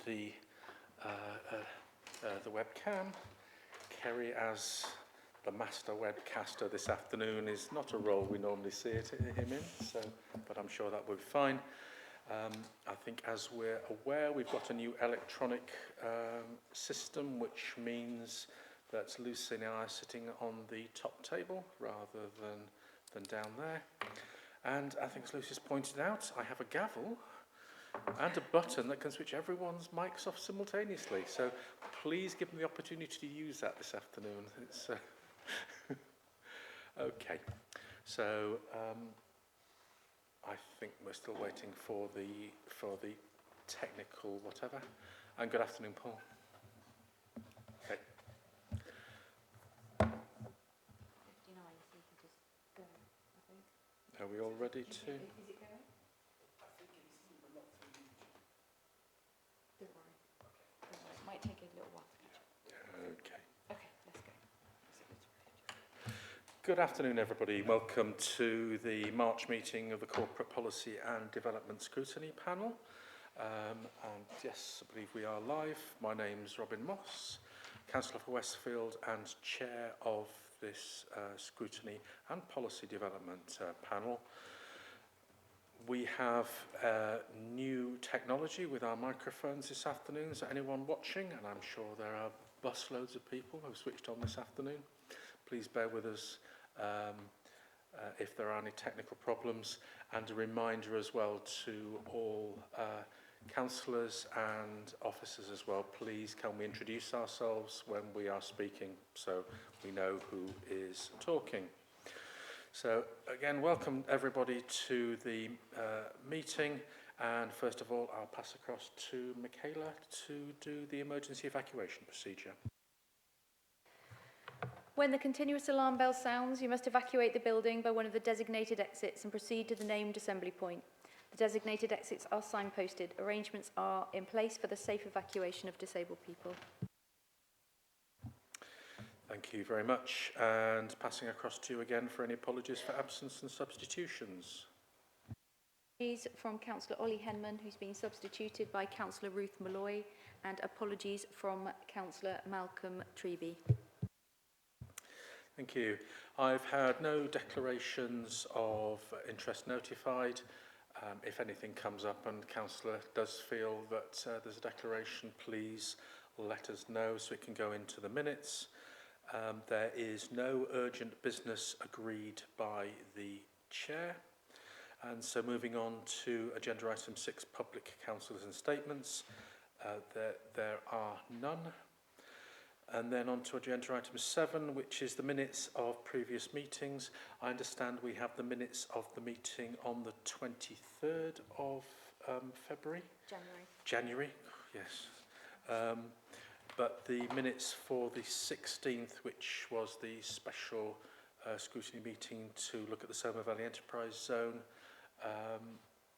the webcam. Kerry, as the master webcaster this afternoon, is not a role we normally see him in, so, but I'm sure that will be fine. I think, as we're aware, we've got a new electronic system, which means that Lucy and I are sitting on the top table rather than down there. And I think, as Lucy's pointed out, I have a gavel and a button that can switch everyone's mics off simultaneously. So please give me the opportunity to use that this afternoon. It's, okay. So I think we're still waiting for the technical whatever. And good afternoon, Paul. Okay. 59, so you can just go, I think. Are we all ready to? Is it going? I think it is, but not through YouTube. Don't worry. Don't worry. It might take a little while to catch up. Okay. Okay, let's go. Good afternoon, everybody. Welcome to the March meeting of the Corporate Policy and Development Scrutiny Panel. And yes, I believe we are live. My name's Robin Moss, Councillor for Westfield and Chair of this Scrutiny and Policy Development Panel. We have new technology with our microphones this afternoon. Is there anyone watching? And I'm sure there are busloads of people who have switched on this afternoon. Please bear with us if there are any technical problems. And a reminder as well to all councillors and officers as well, please can we introduce ourselves when we are speaking so we know who is talking. So again, welcome everybody to the meeting, and first of all I'll pass across to Michaela to do the emergency evacuation procedure. When the continuous alarm bell sounds, you must evacuate the building by one of the designated exits and proceed to the named assembly point. The designated exits are signposted. Arrangements are in place for the safe evacuation of disabled people. Thank you very much, and passing across to you again for any apologies for absence and substitutions. Apologies from Councillor Ollie Henman, who's been substituted by Councillor Ruth Malloy, and apologies from Councillor Malcolm Treby. Thank you. I've had no declarations of interest notified. If anything comes up and Councillor does feel that there's a declaration, please let us know so it can go into the minutes. There is no urgent business agreed by the Chair. And so moving on to agenda item 6, public councillors and statements. There are none. And then on to agenda item 7, which is the minutes of previous meetings. I understand we have the minutes of the meeting on the 23rd of February? January, yes. But the minutes for the 16th, which was the special scrutiny meeting to look at the Somer Valley Enterprise Zone,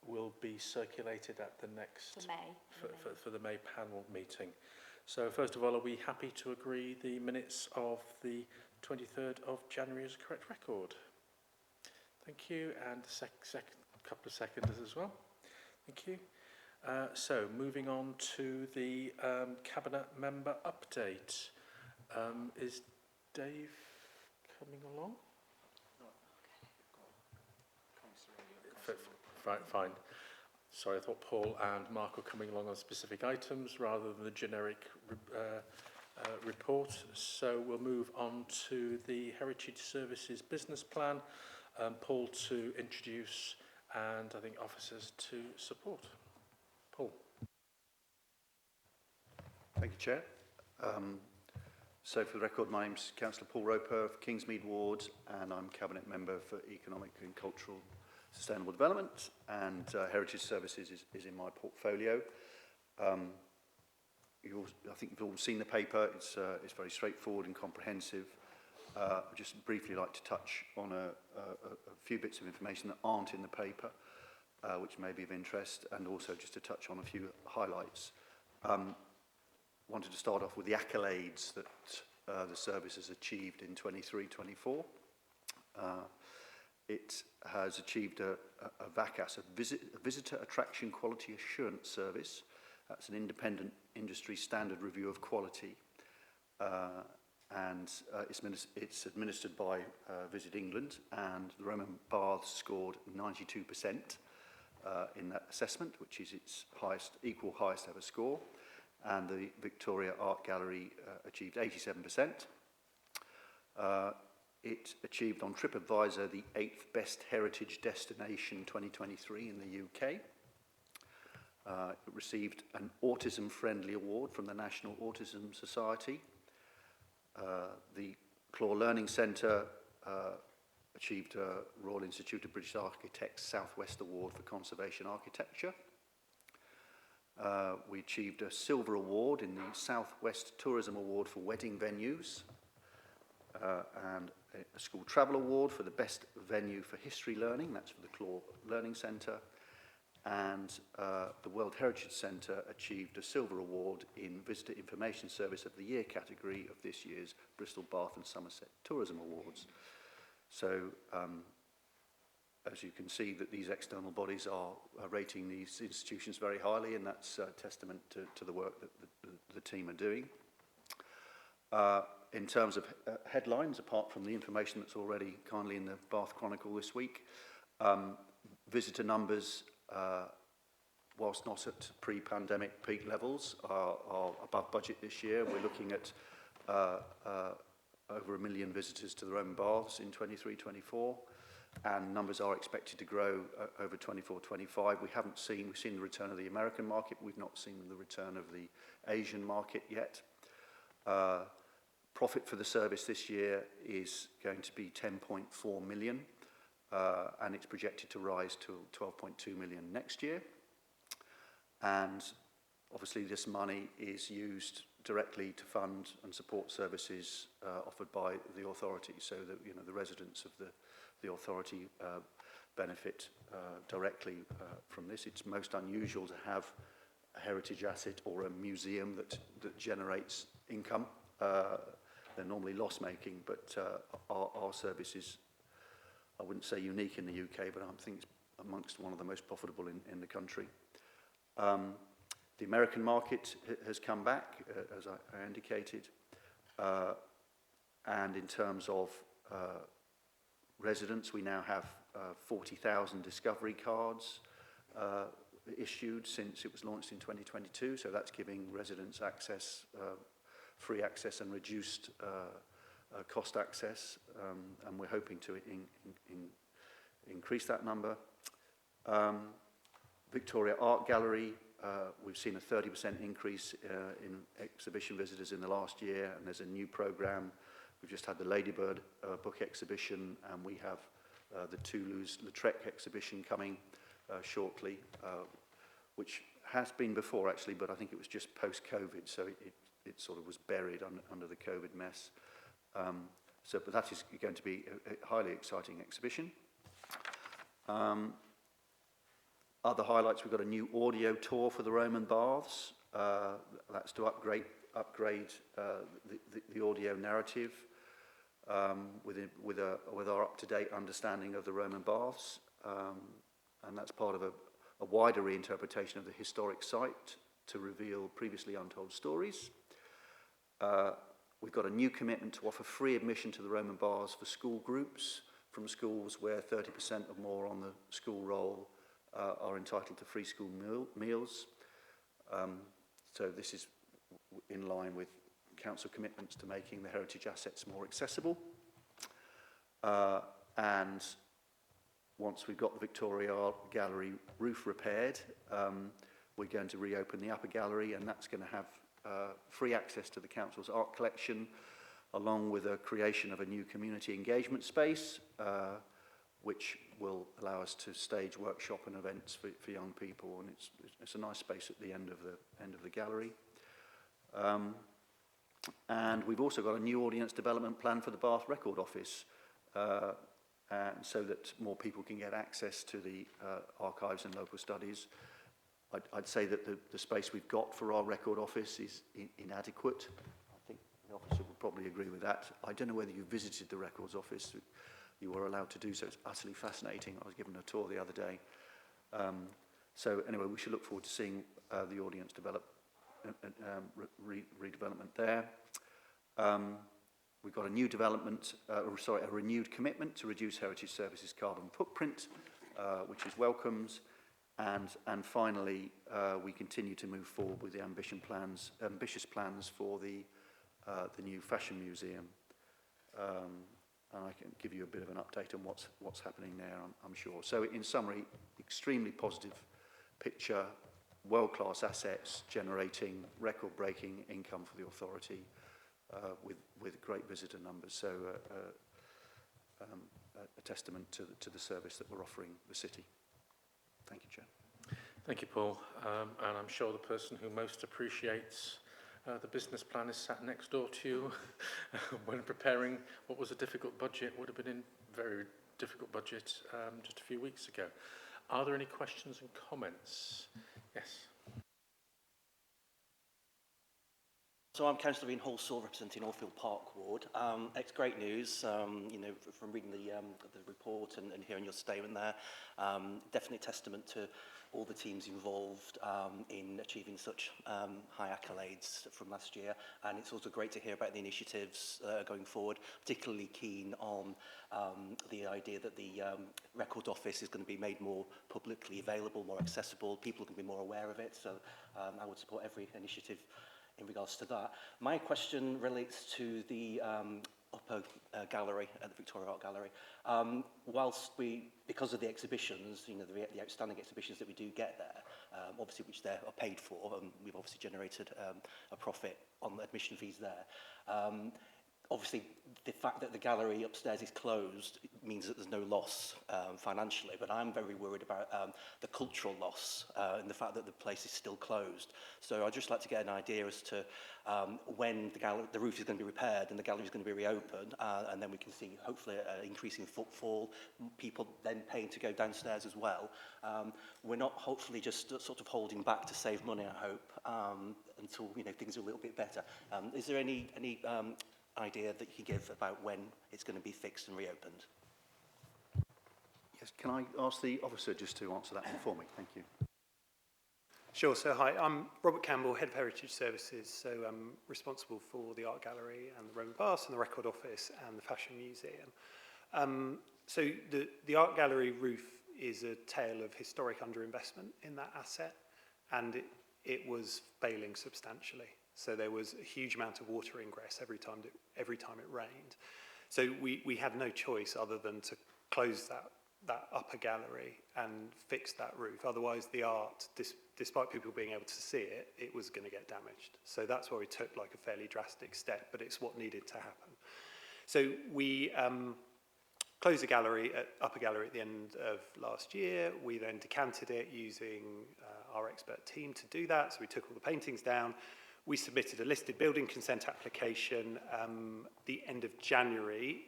will be circulated at the next... For the May panel meeting. So first of all, are we happy to agree the minutes of the 23rd of January as a correct record? Thank you, and a couple of seconders as well. Thank you. So moving on to the Cabinet member update. Is Dave coming along? Fine. Sorry, I thought Paul and Mark were coming along on specific items rather than the generic report. So we'll move on to the Heritage Services business plan. Paul to introduce, and I think officers to support. Paul. Thank you, Chair. So for the record, my name's Councillor Paul Roper of Kingsmead Ward, and I'm Cabinet Member for Economic and Cultural Sustainable Development, and Heritage Services is in my portfolio. I think you've all seen the paper. It's very straightforward and comprehensive. I'd just briefly like to touch on a few bits of information that aren't in the paper, which may be of interest, and also just to touch on a few highlights. Wanted to start off with the accolades that the service has achieved in 23-24. It has achieved a VACAS, a Visitor Attraction Quality Assurance Service, That's an independent industry standard review of quality, and it's administered by Visit England, and the Roman Baths scored 92% in that assessment, which is its equal highest ever score, and the Victoria Art Gallery achieved 87%. It achieved on TripAdvisor the 8th Best Heritage Destination 2023 in the UK. It received an Autism Friendly Award from the National Autism Society. The Claw Learning Centre achieved a Royal Institute of British Architects Southwest Award for Conservation Architecture. We achieved a Silver Award in the Southwest Tourism Award for Wedding Venues, and a School Travel Award for the Best Venue for History Learning, that's for the Claw Learning Centre, and the World Heritage Centre achieved a Silver Award in Visitor Information Service of the Year category of this year's Bristol, Bath and Somerset Tourism Awards. So, as you can see, that these external bodies are rating these institutions very highly, and that's a testament to the work that the team are doing. In terms of headlines, apart from the information that's already kindly in the Bath Chronicle this week, visitor numbers, whilst not at pre-pandemic peak levels, are above budget this year. We're looking at over 1 million visitors to the Roman Baths in 23-24, and numbers are expected to grow over 24-25. We've seen the return of the American market. We've not seen the return of the Asian market yet. Profit for the service this year is going to be 10.4 million, and it's projected to rise to 12.2 million next year. And obviously this money is used directly to fund and support services offered by the authority, so that the residents of the authority benefit directly from this. It's most unusual to have a heritage asset or a museum that generates income. They're normally loss-making, but our service is, I wouldn't say unique in the UK, but I think it's amongst one of the most profitable in the country. The American market has come back, as I indicated, and in terms of residents, we now have 40,000 Discovery cards issued since it was launched in 2022, so that's giving residents access, free access and reduced cost access, and we're hoping to increase that number. Victoria Art Gallery, we've seen a 30% increase in exhibition visitors in the last year, and there's a new programme. We've just had the Ladybird book exhibition, and we have the Toulouse-Lautrec exhibition coming shortly, which has been before actually, but I think it was just post-COVID, so it sort of was buried under the COVID mess. But that is going to be a highly exciting exhibition. Other highlights, we've got a new audio tour for the Roman Baths. That's to upgrade the audio narrative with our up-to-date understanding of the Roman Baths. And that's part of a wider reinterpretation of the historic site to reveal previously untold stories. We've got a new commitment to offer free admission to the Roman Baths for school groups from schools where 30% or more on the school roll are entitled to free school meals. So this is in line with council commitments to making the heritage assets more accessible. And once we've got the Victoria Art Gallery roof repaired, we're going to reopen the upper gallery, and that's going to have free access to the council's art collection, along with a creation of a new community engagement space, which will allow us to stage workshop and events for young people, and it's a nice space at the end of the gallery. And we've also got a new audience development plan for the Bath Record Office, and so that more people can get access to the archives and local studies. I'd say that the space we've got for our record office is inadequate. I think the officer would probably agree with that. I don't know whether you visited the records office. You were allowed to do so. It's utterly fascinating. I was given a tour the other day. So anyway, we should look forward to seeing the audience develop redevelopment there. We've got a new development, a renewed commitment to reduce Heritage Services' carbon footprint, which is welcomed. And finally, we continue to move forward with the ambitious plans for the new fashion museum. And I can give you a bit of an update on what's happening there, I'm sure. So in summary, extremely positive picture, world-class assets generating record-breaking income for the authority with great visitor numbers. So a testament to the service that we're offering the city. Thank you, Chair. Thank you, Paul. And I'm sure the person who most appreciates the business plan is sat next door to you when preparing what was a difficult budget, would have been in very difficult budget just a few weeks ago. Are there any questions and comments? Yes. So I'm Councillor Ian Halsall, representing Orfield Park Ward. It's great news, you know, from reading the report and hearing your statement there. Definitely testament to all the teams involved in achieving such high accolades from last year. And it's also great to hear about the initiatives going forward, particularly keen on the idea that the record office is going to be made more publicly available, more accessible. People can be more aware of it. So I would support every initiative in regards to that. My question relates to the upper gallery at the Victoria Art Gallery. Whilst because of the exhibitions, you know, the outstanding exhibitions that we do get there, obviously which they are paid for, and we've obviously generated a profit on the admission fees there. Obviously, the fact that the gallery upstairs is closed means that there's no loss financially, but I'm very worried about the cultural loss and the fact that the place is still closed. So I'd just like to get an idea as to when the roof is going to be repaired and the gallery is going to be reopened, and then we can see hopefully an increasing footfall, people then paying to go downstairs as well. We're not hopefully just sort of holding back to save money, I hope, until things are a little bit better. Is there any idea that you give about when it's going to be fixed and reopened? Yes, can I ask the officer just to answer that one for me? Thank you. Sure. So hi, I'm Robert Campbell, Head of Heritage Services. So I'm responsible for the Art Gallery and the Roman Baths and the Record Office and the Fashion Museum. So the Art Gallery roof is a tale of historic underinvestment in that asset, and it was failing substantially. So there was a huge amount of water ingress every time it rained. So we had no choice other than to close that upper gallery and fix that roof. Otherwise, the art, despite people being able to see it, it was going to get damaged. So that's why we took like a fairly drastic step, but it's what needed to happen. So we closed the upper gallery at the end of last year. We then decanted it using our expert team to do that. So we took all the paintings down. We submitted a listed building consent application the end of January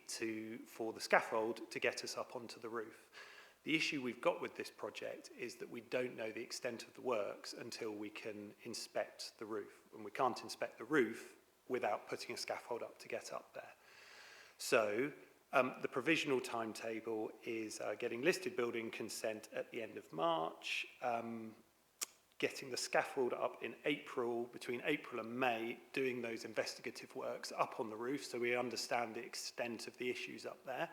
for the scaffold to get us up onto the roof. The issue we've got with this project is that we don't know the extent of the works until we can inspect the roof. And we can't inspect the roof without putting a scaffold up to get up there. So the provisional timetable is getting listed building consent at the end of March, getting the scaffold up in April, between April and May, doing those investigative works up on the roof so we understand the extent of the issues up there.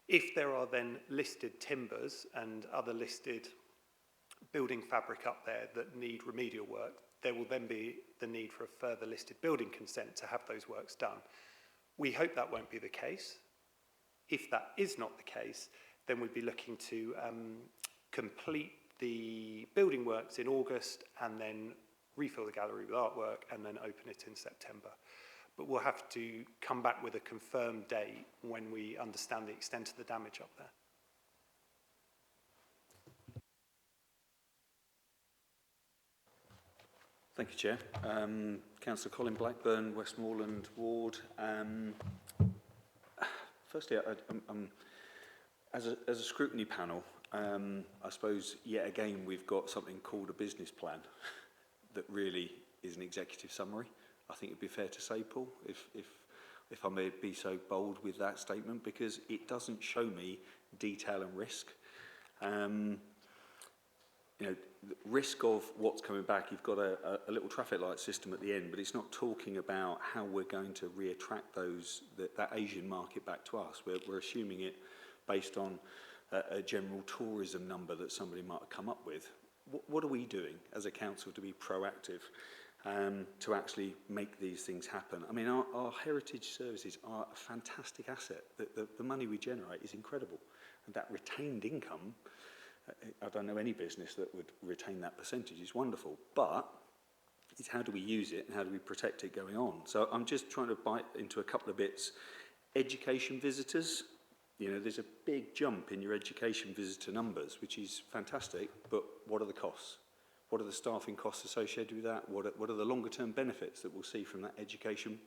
If there are then listed timbers and other listed building fabric up there that need remedial work, there will then be the need for a further listed building consent to have those works done. We hope that won't be the case. If that is not the case, then we'd be looking to complete the building works in August and then refill the gallery with artwork and then open it in September. But we'll have to come back with a confirmed date when we understand the extent of the damage up there. Thank you, Chair. Councillor Colin Blackburn, Westmoreland Ward. Firstly, as a scrutiny panel, I suppose yet again we've got something called a business plan that really is an executive summary. I think it'd be fair to say, Paul, if I may be so bold with that statement, because it doesn't show me detail and risk. you know, the risk of what's coming back, you've got a little traffic light system at the end, but it's not talking about how we're going to re-attract that Asian market back to us. We're assuming it based on a general tourism number that somebody might have come up with. What are we doing as a council to be proactive to actually make these things happen? I mean, our heritage services are a fantastic asset. The money we generate is incredible. And that retained income, I don't know any business that would retain that percentage. It's wonderful. But it's how do we use it and how do we protect it going on? So I'm just trying to bite into a couple of bits. Education visitors. You know, there's a big jump in your education visitor numbers, which is fantastic, but what are the costs? What are the staffing costs associated with that? What are the longer term benefits that we'll see from that education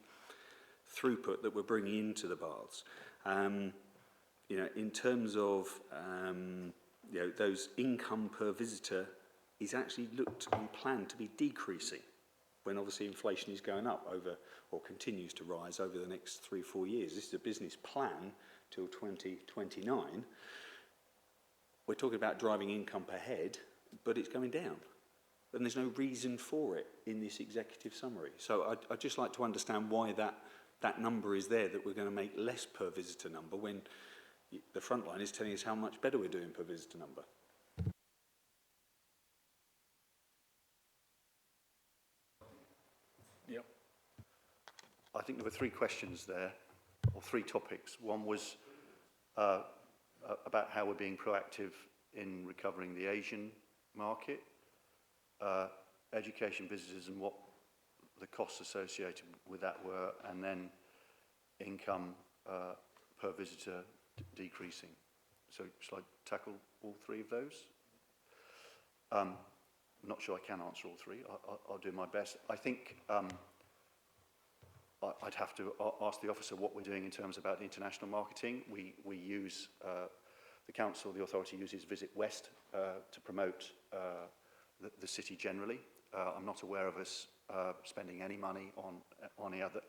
throughput that we're bringing into the baths? You know, in terms of, you know, those income per visitor is actually looked and planned to be decreasing when obviously inflation is going up over, or continues to rise over the next 3-4 years. This is a business plan till 2029. We're talking about driving income per head, but it's going down. And there's no reason for it in this executive summary. So I'd just like to understand why that number is there, that we're going to make less per visitor number when the front line is telling us how much better we're doing per visitor number. Yep. I think there were 3 questions there, or 3 topics. One was about how we're being proactive in recovering the Asian market, education visitors and what the costs associated with that were, and then income per visitor decreasing. So shall I tackle all 3 of those? I'm not sure I can answer all 3. I'll do my best. I think I'd have to ask the officer what we're doing in terms about international marketing. We use, the council, the authority uses Visit West to promote the city generally. I'm not aware of us spending any money on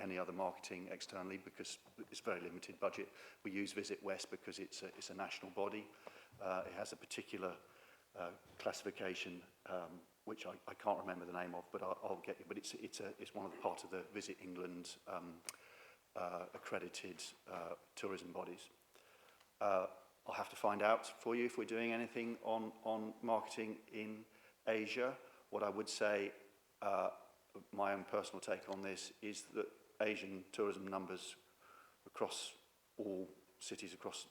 any other marketing externally because it's very limited budget. We use Visit West because it's a national body. It has a particular classification which I can't remember the name of, but I'll get you. But it's one of the part of the Visit England accredited tourism bodies. I'll have to find out for you if we're doing anything on marketing in Asia. What I would say, my own personal take on this, is that Asian tourism numbers across all cities across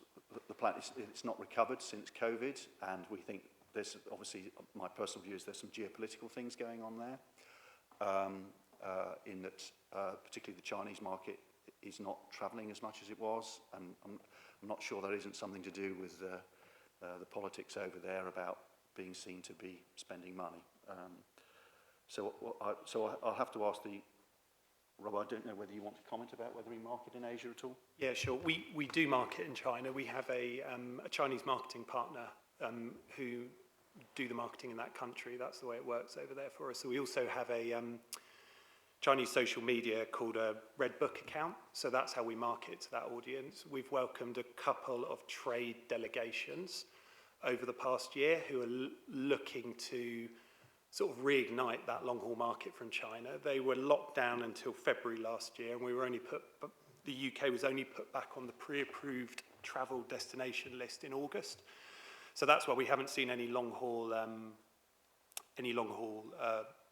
the planet, it's not recovered since COVID, and we think there's obviously, my personal view is there's some geopolitical things going on there, in that particularly the Chinese market is not travelling as much as it was, and I'm not sure there isn't something to do with the politics over there about being seen to be spending money. So I'll have to ask Rob, I don't know whether you want to comment about whether we market in Asia at all? Yeah, sure. We do market in China. We have a Chinese marketing partner who do the marketing in that country. That's the way it works over there for us. So we also have a Chinese social media called a Red Book account. So that's how we market to that audience. We've welcomed a couple of trade delegations over the past year who are looking to sort of reignite that long-haul market from China. They were locked down until February last year, and we were only the UK was only put back on the pre-approved travel destination list in August. So that's why we haven't seen any long-haul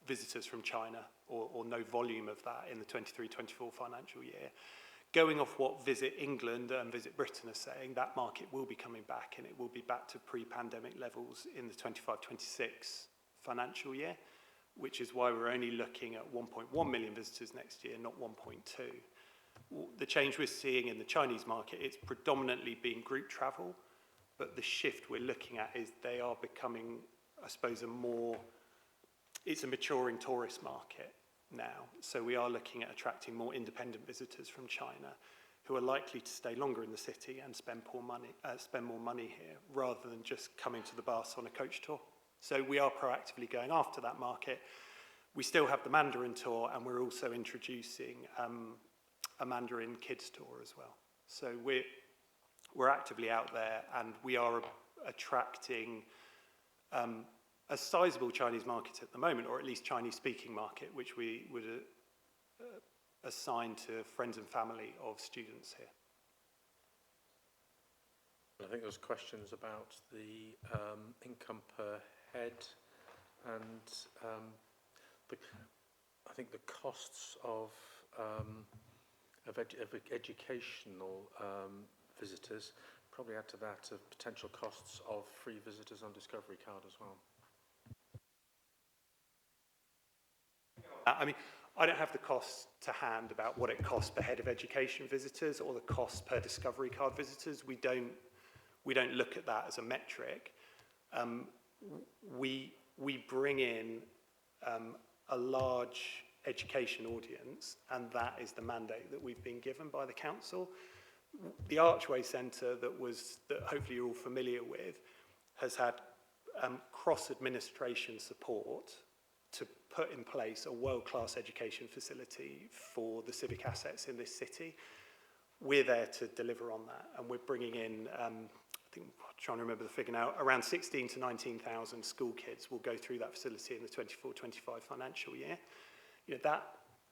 visitors from China, or no volume of that in the 23-24 financial year. Going off what Visit England and Visit Britain are saying, that market will be coming back, and it will be back to pre-pandemic levels in the 25-26 financial year, which is why we're only looking at 1.1 million visitors next year, not 1.2. The change we're seeing in the Chinese market, it's predominantly been group travel, but the shift we're looking at is they are becoming, I suppose, it's a maturing tourist market now. So we are looking at attracting more independent visitors from China who are likely to stay longer in the city and spend more money here, rather than just coming to the baths on a coach tour. So we are proactively going after that market. We still have the Mandarin tour, and we're also introducing a Mandarin kids tour as well. So we're actively out there, and we are attracting a sizable Chinese market at the moment, or at least Chinese-speaking market, which we would assign to friends and family of students here. I think there's questions about the income per head and I think the costs of educational visitors. Probably add to that of potential costs of free visitors on Discovery Card as well. I mean, I don't have the costs to hand about what it costs per head of education visitors or the costs per Discovery Card visitors. We don't look at that as a metric. We bring in a large education audience, and that is the mandate that we've been given by the council. The Archway Centre that hopefully you're all familiar with has had cross-administration support to put in place a world-class education facility for the civic assets in this city. We're there to deliver on that, and we're bringing in, I think, I'm trying to remember the figure now, around 16 to 19,000 school kids will go through that facility in the 24-25 financial year. You know,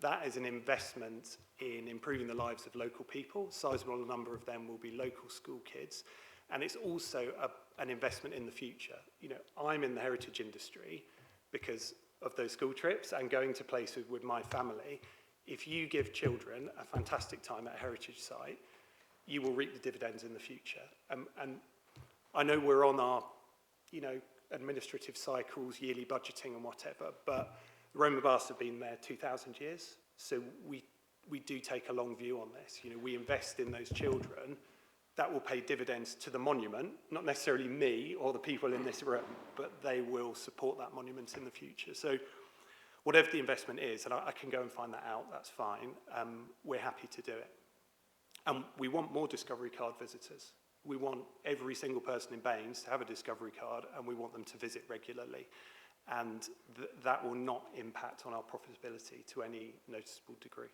that is an investment in improving the lives of local people. A sizable number of them will be local school kids. And it's also an investment in the future. You know, I'm in the heritage industry because of those school trips and going to places with my family. If you give children a fantastic time at a heritage site, you will reap the dividends in the future. And I know we're on our, you know, administrative cycles, yearly budgeting and whatever, but the Roman baths have been there 2,000 years. So we do take a long view on this. You know, we invest in those children. That will pay dividends to the monument, not necessarily me or the people in this room, but they will support that monument in the future. So whatever the investment is, and I can go and find that out, that's fine, we're happy to do it. And we want more Discovery Card visitors. We want every single person in Baines to have a Discovery Card, and we want them to visit regularly. And that will not impact on our profitability to any noticeable degree.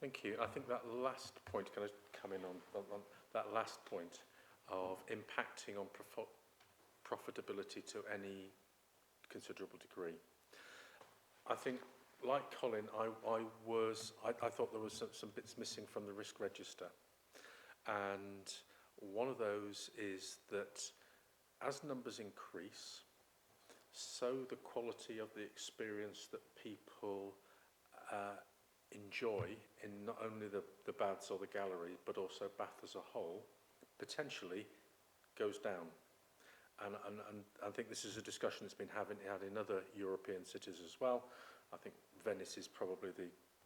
Thank you. I think that last point, can I come in on that last point of impacting on profitability to any considerable degree? I think, like Colin, I thought there was some bits missing from the risk register. And one of those is that as numbers increase, so the quality of the experience that people enjoy in not only the baths or the gallery, but also Bath as a whole, potentially goes down. And I think this is a discussion that's been had in other European cities as well. I think Venice is probably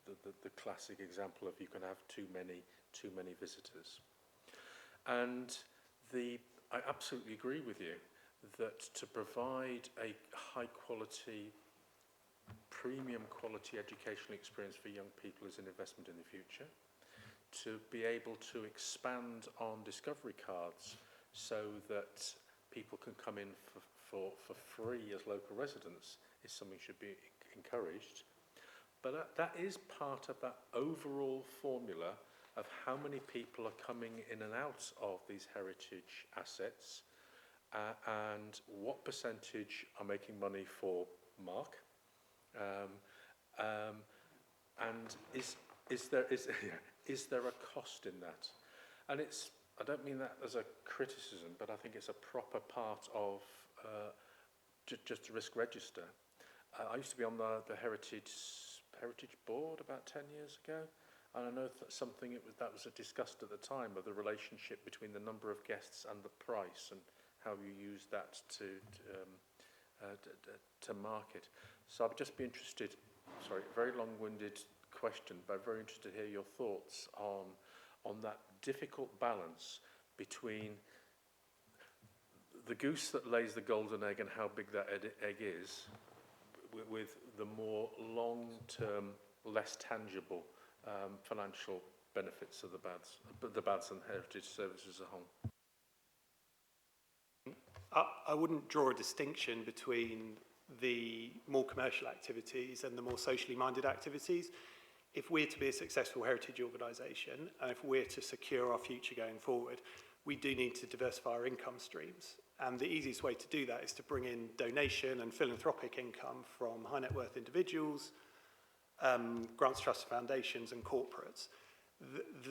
the classic example of you can have too many visitors. And I absolutely agree with you that to provide a high quality, premium quality educational experience for young people is an investment in the future. To be able to expand on Discovery Cards so that people can come in for free as local residents is something should be encouraged. But that is part of that overall formula of how many people are coming in and out of these heritage assets and what percentage are making money for Mark. And is there a cost in that? And I don't mean that as a criticism, but I think it's a proper part of just a risk register. I used to be on the Heritage Board about 10 years ago, and I know that's something that was discussed at the time, of the relationship between the number of guests and the price, and how you use that to market. So I'd just be interested, sorry, very long-winded question, but I'm very interested to hear your thoughts on that difficult balance between the goose that lays the golden egg and how big that egg is, with the more long-term, less tangible financial benefits of the baths and heritage services as a whole. I wouldn't draw a distinction between the more commercial activities and the more socially minded activities. If we're to be a successful heritage organisation, and if we're to secure our future going forward, we do need to diversify our income streams. And the easiest way to do that is to bring in donation and philanthropic income from high net worth individuals, grants, trusts, foundations and corporates.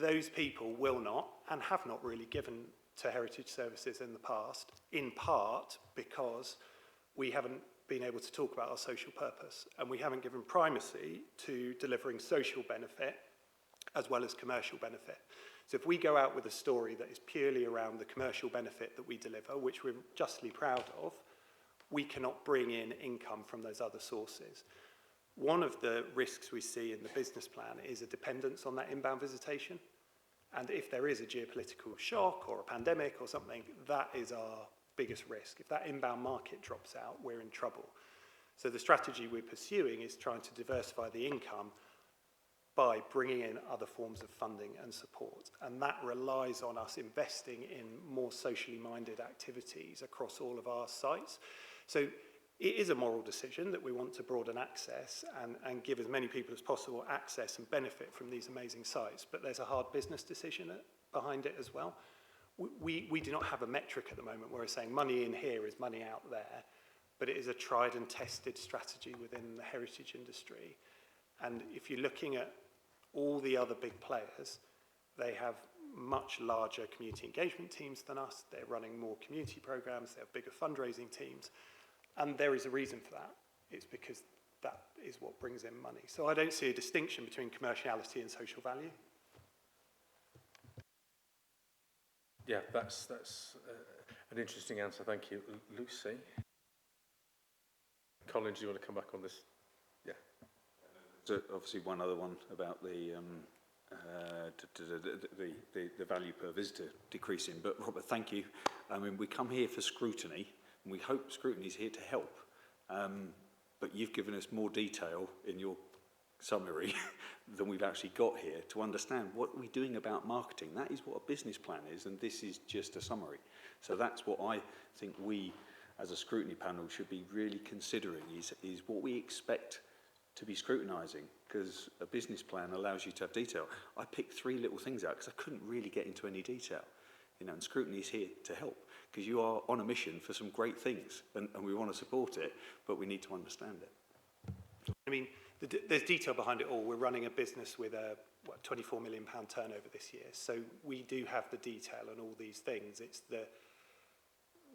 Those people will not and have not really given to heritage services in the past, in part because we haven't been able to talk about our social purpose, and we haven't given primacy to delivering social benefit as well as commercial benefit. So if we go out with a story that is purely around the commercial benefit that we deliver, which we're justly proud of, we cannot bring in income from those other sources. One of the risks we see in the business plan is a dependence on that inbound visitation. And if there is a geopolitical shock or a pandemic or something, that is our biggest risk. If that inbound market drops out, we're in trouble. So the strategy we're pursuing is trying to diversify the income by bringing in other forms of funding and support. And that relies on us investing in more socially minded activities across all of our sites. So it is a moral decision that we want to broaden access and give as many people as possible access and benefit from these amazing sites. But there's a hard business decision behind it as well. We do not have a metric at the moment where we're saying money in here is money out there, but it is a tried and tested strategy within the heritage industry. And if you're looking at all the other big players, they have much larger community engagement teams than us. They're running more community programs. They have bigger fundraising teams. And there is a reason for that. It's because that is what brings in money. So I don't see a distinction between commerciality and social value. Yeah, that's an interesting answer. Thank you. Lucy? Colin, do you want to come back on this? Yeah. So obviously one other one about the value per visitor decreasing. But Robert, thank you. I mean, we come here for scrutiny, and we hope scrutiny is here to help. But you've given us more detail in your summary than we've actually got here to understand what we're doing about marketing. That is what a business plan is, and this is just a summary. So that's what I think we, as a scrutiny panel, should be really considering is what we expect to be scrutinising, because a business plan allows you to have detail. I picked 3 little things out because I couldn't really get into any detail. And scrutiny is here to help, because you are on a mission for some great things, and we want to support it, but we need to understand it. I mean, there's detail behind it all. We're running a business with a £24 million turnover this year, so we do have the detail on all these things. It's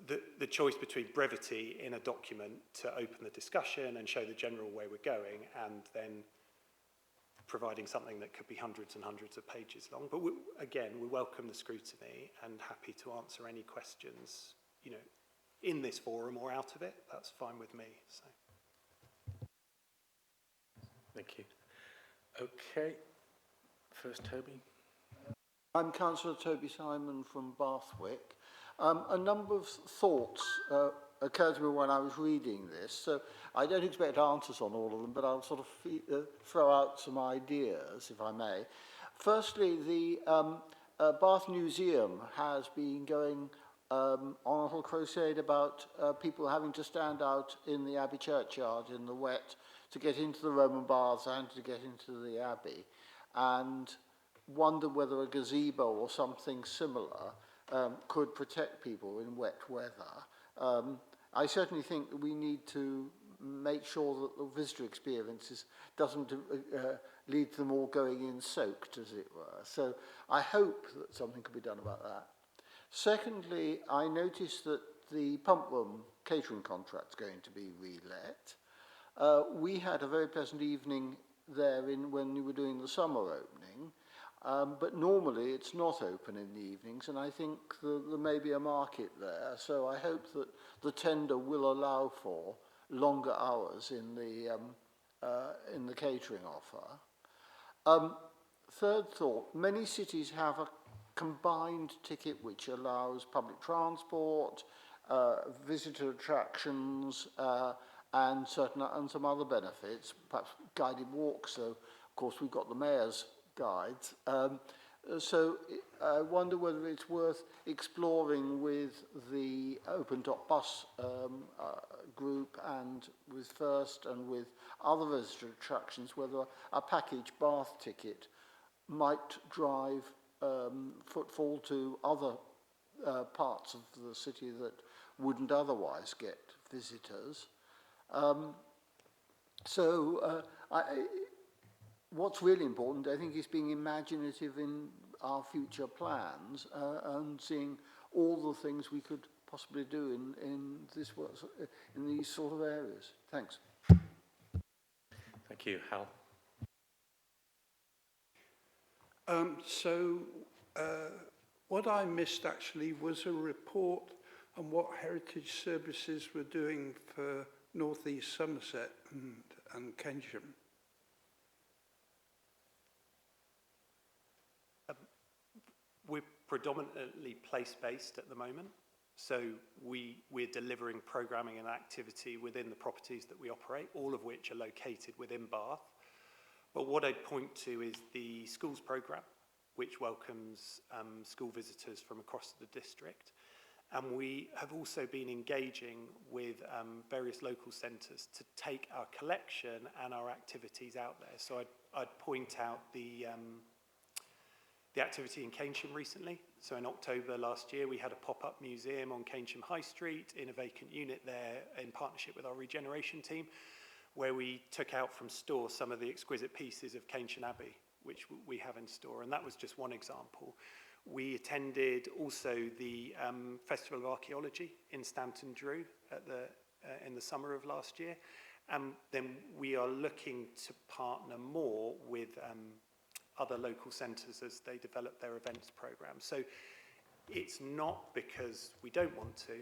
the choice between brevity in a document to open the discussion and show the general way we're going, and then providing something that could be hundreds and hundreds of pages long. But again, we welcome the scrutiny and happy to answer any questions, in this forum or out of it. That's fine with me. So. Thank you. Okay. First, Toby. I'm Councillor Toby Simon from Bathwick. A number of thoughts occurred to me when I was reading this, so I don't expect answers on all of them, but I'll sort of throw out some ideas, if I may. Firstly, the Bath Museum has been going on a little crusade about people having to stand out in the Abbey churchyard in the wet to get into the Roman baths and to get into the Abbey, and wonder whether a gazebo or something similar could protect people in wet weather. I certainly think that we need to make sure that the visitor experience doesn't lead to them all going in soaked, as it were. So I hope that something could be done about that. Secondly, I noticed that the pump room catering contract's going to be relet. We had a very pleasant evening there when you were doing the summer opening, but normally it's not open in the evenings, and I think there may be a market there. So I hope that the tender will allow for longer hours in the catering offer. Third thought: many cities have a combined ticket which allows public transport, visitor attractions, and some other benefits, perhaps guided walks. So, of course, we've got the mayor's guides. So I wonder whether it's worth exploring with the Open Top Bus group and with First and with other visitor attractions, whether a package Bath ticket might drive footfall to other parts of the city that wouldn't otherwise get visitors. What's really important, I think, is being imaginative in our future plans and seeing all the things we could possibly do in these sort of areas. Thanks. Thank you. Hal? What I missed actually was a report on what Heritage Services were doing for North East Somerset and Keynsham. We're predominantly place-based at the moment, so we're delivering programming and activity within the properties that we operate, all of which are located within Bath. But what I'd point to is the schools programme, which welcomes school visitors from across the district. And we have also been engaging with various local centres to take our collection and our activities out there. So I'd point out the activity in Keynsham recently. So in October last year, we had a pop-up museum on Keynsham High Street in a vacant unit there in partnership with our regeneration team, where we took out from store some of the exquisite pieces of Keynsham Abbey, which we have in store. And that was just one example. We attended also the Festival of Archaeology in Stanton Drew in the summer of last year. And then we are looking to partner more with other local centres as they develop their events programme. So it's not because we don't want to,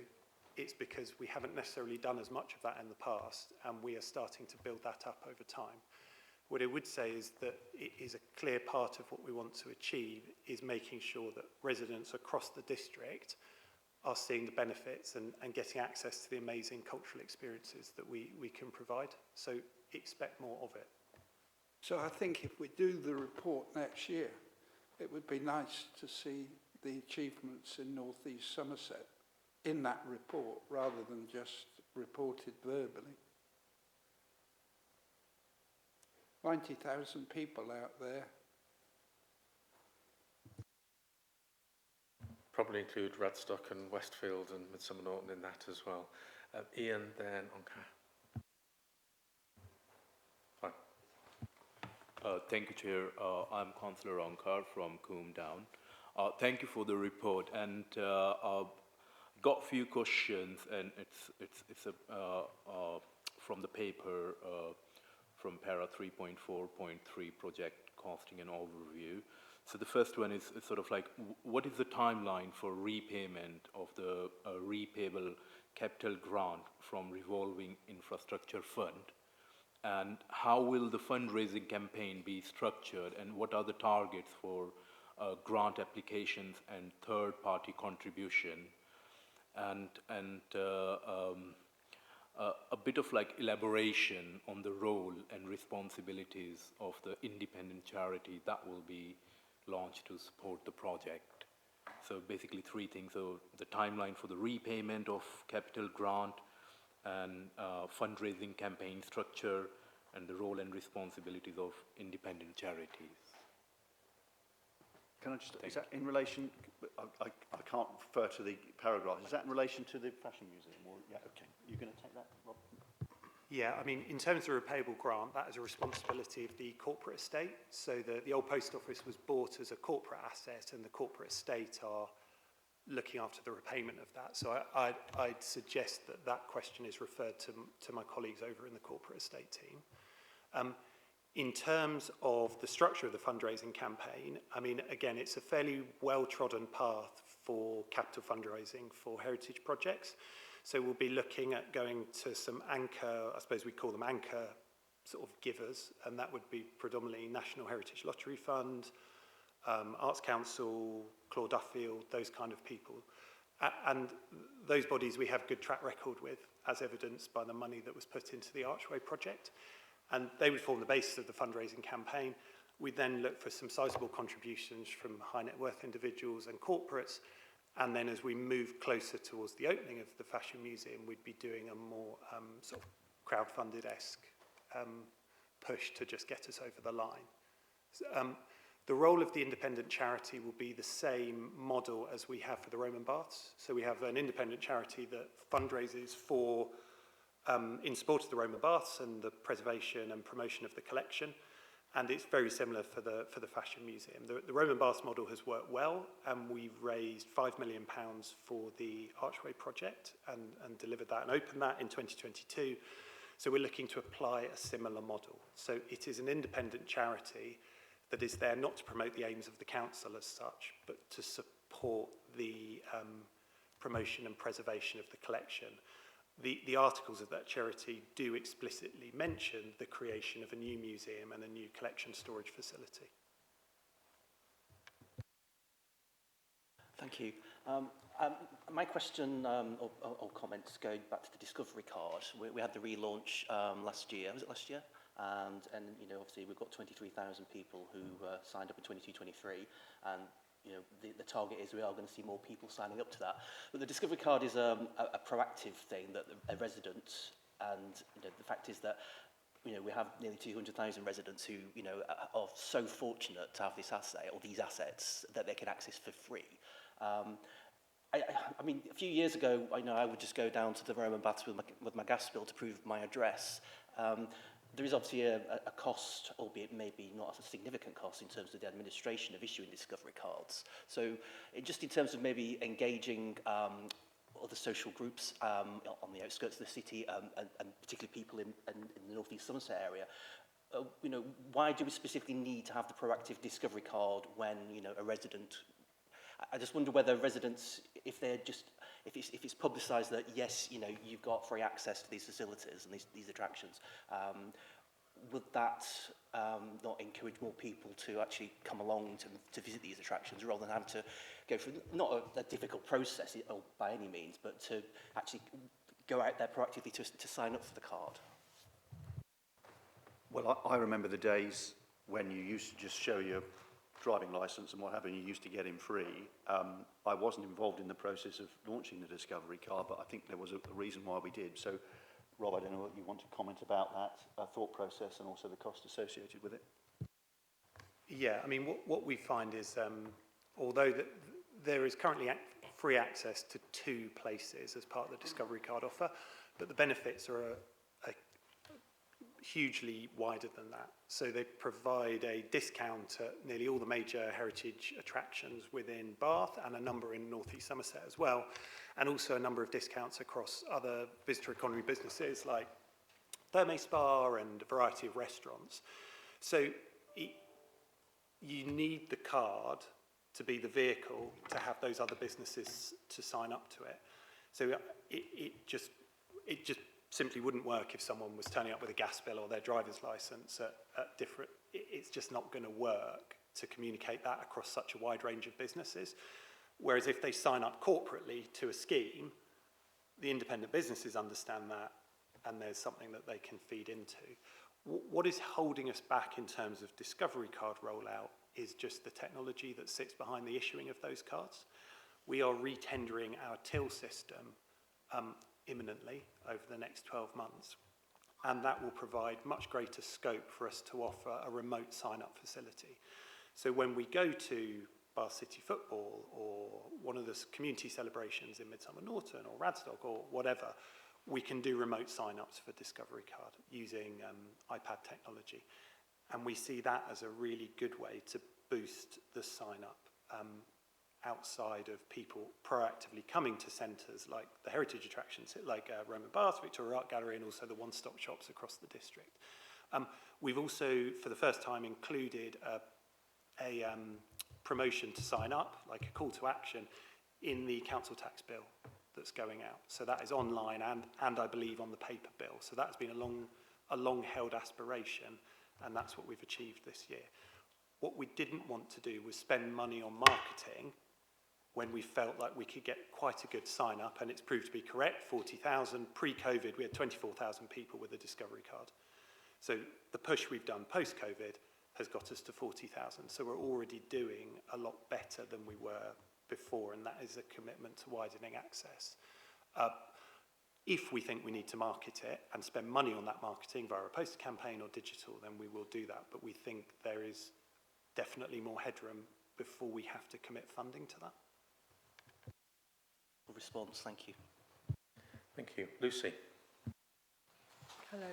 it's because we haven't necessarily done as much of that in the past, and we are starting to build that up over time. What I would say is that it is a clear part of what we want to achieve is making sure that residents across the district are seeing the benefits and getting access to the amazing cultural experiences that we can provide. So expect more of it. So I think if we do the report next year, it would be nice to see the achievements in North East Somerset in that report rather than just reported verbally. 90,000 people out there. Probably include Radstock and Westfield and Midsummer Norton in that as well. Ian, then Onkar. Fine. Thank you, Chair. I'm Councillor Onkar from Coombe Down. Thank you for the report, and got a few questions, and it's from the paper from para 3.4.3 project costing and overview. So the first one is sort of like, what is the timeline for repayment of the repayable capital grant from revolving infrastructure fund? And how will the fundraising campaign be structured, and what are the targets for grant applications and third-party contribution? And a bit of like elaboration on the role and responsibilities of the independent charity that will be launched to support the project. So basically three things: so the timeline for the repayment of capital grant, and fundraising campaign structure, and the role and responsibilities of independent charities. Can I just, is that in relation, I can't refer to the paragraph, is that in relation to the Fashion Museum? Or, yeah, okay. You're going to take that, Rob? Yeah, I mean, in terms of the repayable grant, that is a responsibility of the corporate estate. So the old post office was bought as a corporate asset, and the corporate estate are looking after the repayment of that. So I'd suggest that that question is referred to my colleagues over in the corporate estate team. In terms of the structure of the fundraising campaign, I mean, again, it's a fairly well-trodden path for capital fundraising for heritage projects. So we'll be looking at going to some anchor, I suppose we call them anchor sort of givers, and that would be predominantly National Heritage Lottery Fund, Arts Council, Claude Duffield, those kind of people. And those bodies we have good track record with, as evidenced by the money that was put into the Archway project. And they would form the basis of the fundraising campaign. We then look for some sizable contributions from high net worth individuals and corporates. And then as we move closer towards the opening of the Fashion Museum, we'd be doing a more sort of crowdfunded-esque push to just get us over the line. The role of the independent charity will be the same model as we have for the Roman Baths. So we have an independent charity that fundraises for, in support of the Roman Baths and the preservation and promotion of the collection. And it's very similar for the Fashion Museum. The Roman Baths model has worked well, and we've raised £5 million for the Archway project and delivered that and opened that in 2022. So we're looking to apply a similar model. So it is an independent charity that is there not to promote the aims of the council as such, but to support the promotion and preservation of the collection. The articles of that charity do explicitly mention the creation of a new museum and a new collection storage facility. Thank you. My question or comments going back to the Discovery card. We had the relaunch last year. Was it last year? And you know, obviously we've got 23,000 people who signed up in 22-23, and you know, the target is we are going to see more people signing up to that. But the Discovery card is a proactive thing that a resident, and you know, the fact is that you know, we have nearly 200,000 residents who, you know, are so fortunate to have this asset or these assets that they can access for free. I mean, a few years ago, I know I would just go down to the Roman Baths with my gas bill to prove my address. There is obviously a cost, albeit maybe not a significant cost in terms of the administration of issuing Discovery cards. So just in terms of maybe engaging other social groups on the outskirts of the city and particularly people in the North East Somerset area, you know, why do we specifically need to have the proactive Discovery card when, you know, a resident... I just wonder whether residents, if it's publicised that yes, you know, you've got free access to these facilities and these attractions, would that not encourage more people to actually come along to visit these attractions rather than having to go through not a difficult process by any means, but to actually go out there proactively to sign up for the card? Well, I remember the days when you used to just show your driving licence and what have you, you used to get in free. I wasn't involved in the process of launching the Discovery card, but I think there was a reason why we did. So, Rob, I don't know what you want to comment about that thought process and also the cost associated with it. Yeah, I mean, what we find is, although there is currently free access to 2 places as part of the Discovery card offer, but the benefits are hugely wider than that. So they provide a discount at nearly all the major heritage attractions within Bath and a number in North East Somerset as well, and also a number of discounts across other visitor economy businesses like Therme Spa and a variety of restaurants. So you need the card to be the vehicle to have those other businesses to sign up to it. So it just simply wouldn't work if someone was turning up with a gas bill or their driver's license at different... It's just not going to work to communicate that across such a wide range of businesses. Whereas if they sign up corporately to a scheme, the independent businesses understand that and there's something that they can feed into. What is holding us back in terms of Discovery card rollout is just the technology that sits behind the issuing of those cards. We are retendering our till system imminently over the next 12 months, and that will provide much greater scope for us to offer a remote sign-up facility. So when we go to Bath City Football or one of the community celebrations in Midsummer Norton or Radstock or whatever, we can do remote sign-ups for Discovery card using iPad technology, and we see that as a really good way to boost the sign-up outside of people proactively coming to centres like the heritage attractions, like Roman Baths, Victoria Art Gallery, and also the one-stop shops across the district. We've also, for the first time, included a promotion to sign up, like a call to action, in the council tax bill that's going out. So that is online and I believe on the paper bill. So that's been a long-held aspiration, and that's what we've achieved this year. What we didn't want to do was spend money on marketing when we felt like we could get quite a good sign-up, and it's proved to be correct. 40,000. Pre-COVID, we had 24,000 people with a Discovery card. So the push we've done post-COVID has got us to 40,000. So we're already doing a lot better than we were before, and that is a commitment to widening access. If we think we need to market it and spend money on that marketing via a poster campaign or digital, then we will do that. But we think there is definitely more headroom before we have to commit funding to that. Response, thank you. Thank you. Lucy. Hello.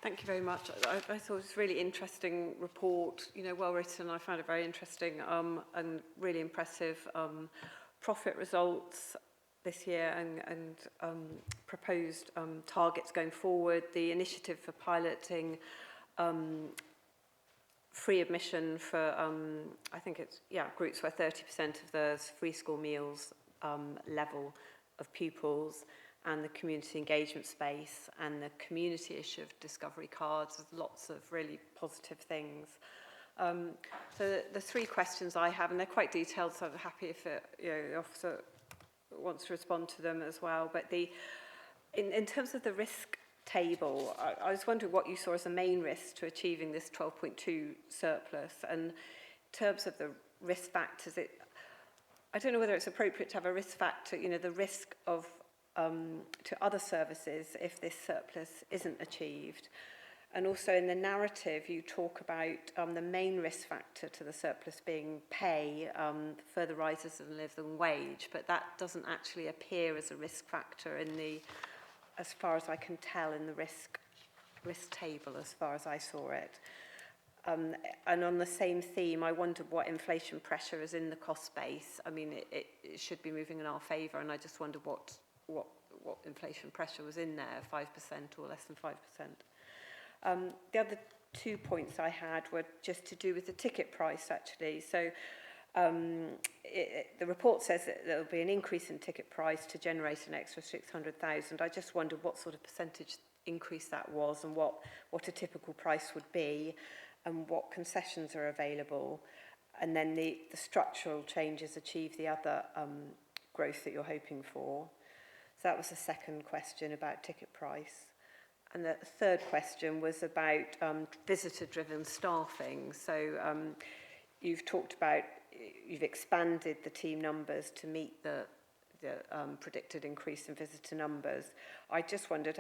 Thank you very much. I thought it was a really interesting report, you know, well written. I found it very interesting and really impressive profit results this year and proposed targets going forward. The initiative for piloting free admission for, I think it's, groups where 30% of the free school meals level of pupils, and the community engagement space and the community issue of discovery cards. There's lots of really positive things. So the three questions I have, and they're quite detailed, so I'm happy if the officer wants to respond to them as well. But in terms of the risk table, I was wondering what you saw as the main risk to achieving this 12.2 surplus. And in terms of the risk factors, I don't know whether it's appropriate to have a risk factor, you know, the risk of to other services if this surplus isn't achieved. And also in the narrative you talk about the main risk factor to the surplus being pay, further rises in living wage, but that doesn't actually appear as a risk factor in the, as far as I can tell, in the risk table as far as I saw it. And on the same theme, I wondered what inflation pressure is in the cost base. I mean, it should be moving in our favour, and I just wondered what inflation pressure was in there, 5% or less than 5%. The other 2 points I had were just to do with the ticket price, actually. So the report says that there will be an increase in ticket price to generate an extra 600,000. I just wondered what sort of percentage increase that was, and what a typical price would be, and what concessions are available, and then the structural changes achieve the other growth that you're hoping for. So that was the second question about ticket price. And the third question was about visitor-driven staffing. So you've talked about, you've expanded the team numbers to meet the predicted increase in visitor numbers. I just wondered,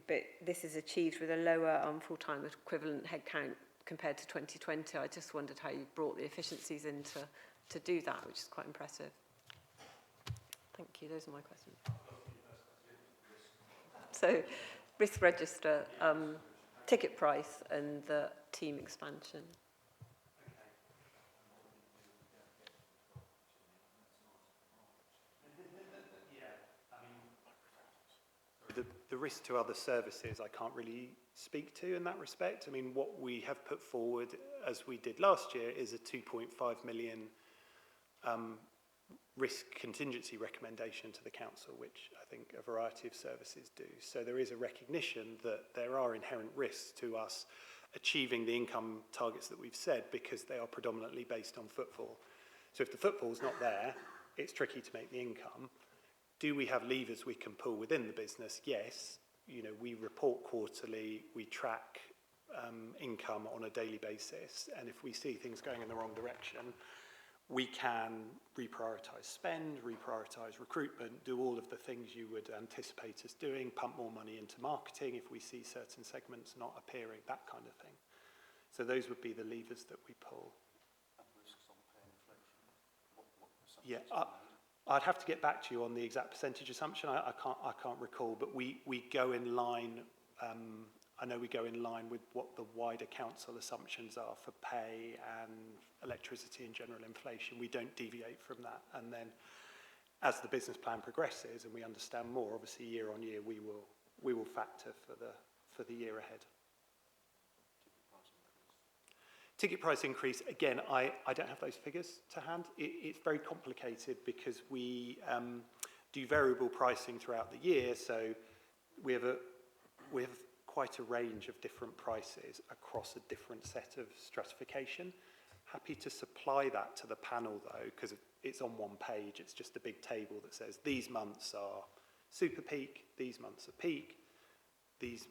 but this is achieved with a lower full-time equivalent headcount compared to 2020. I just wondered how you brought the efficiencies in to do that, which is quite impressive. Thank you, those are my questions. So, risk register, ticket price, and the team expansion. The risk to other services I can't really speak to in that respect. I mean, what we have put forward, as we did last year, is a 2.5 million risk contingency recommendation to the council, which I think a variety of services do. So there is a recognition that there are inherent risks to us achieving the income targets that we've said, because they are predominantly based on footfall. So if the footfall's not there, it's tricky to make the income. Do we have levers we can pull within the business? Yes. You know, we report quarterly, we track income on a daily basis, and if we see things going in the wrong direction, we can reprioritise spend, reprioritise recruitment, do all of the things you would anticipate us doing, pump more money into marketing if we see certain segments not appearing, that kind of thing. So those would be the levers that we pull. And risks on pay inflation. What Yeah, I'd have to get back to you on the exact percentage assumption. I can't recall, but we go in line. I know we go in line with what the wider council assumptions are for pay and electricity and general inflation. We don't deviate from that. And then as the business plan progresses and we understand more, obviously year on year, we will factor for the year ahead. Ticket price increase, again, I don't have those figures to hand. It's very complicated because we do variable pricing throughout the year. So we have quite a range of different prices across a different set of stratification. Happy to supply that to the panel though, because it's on one page. It's just a big table that says these months are super peak, these months are peak, these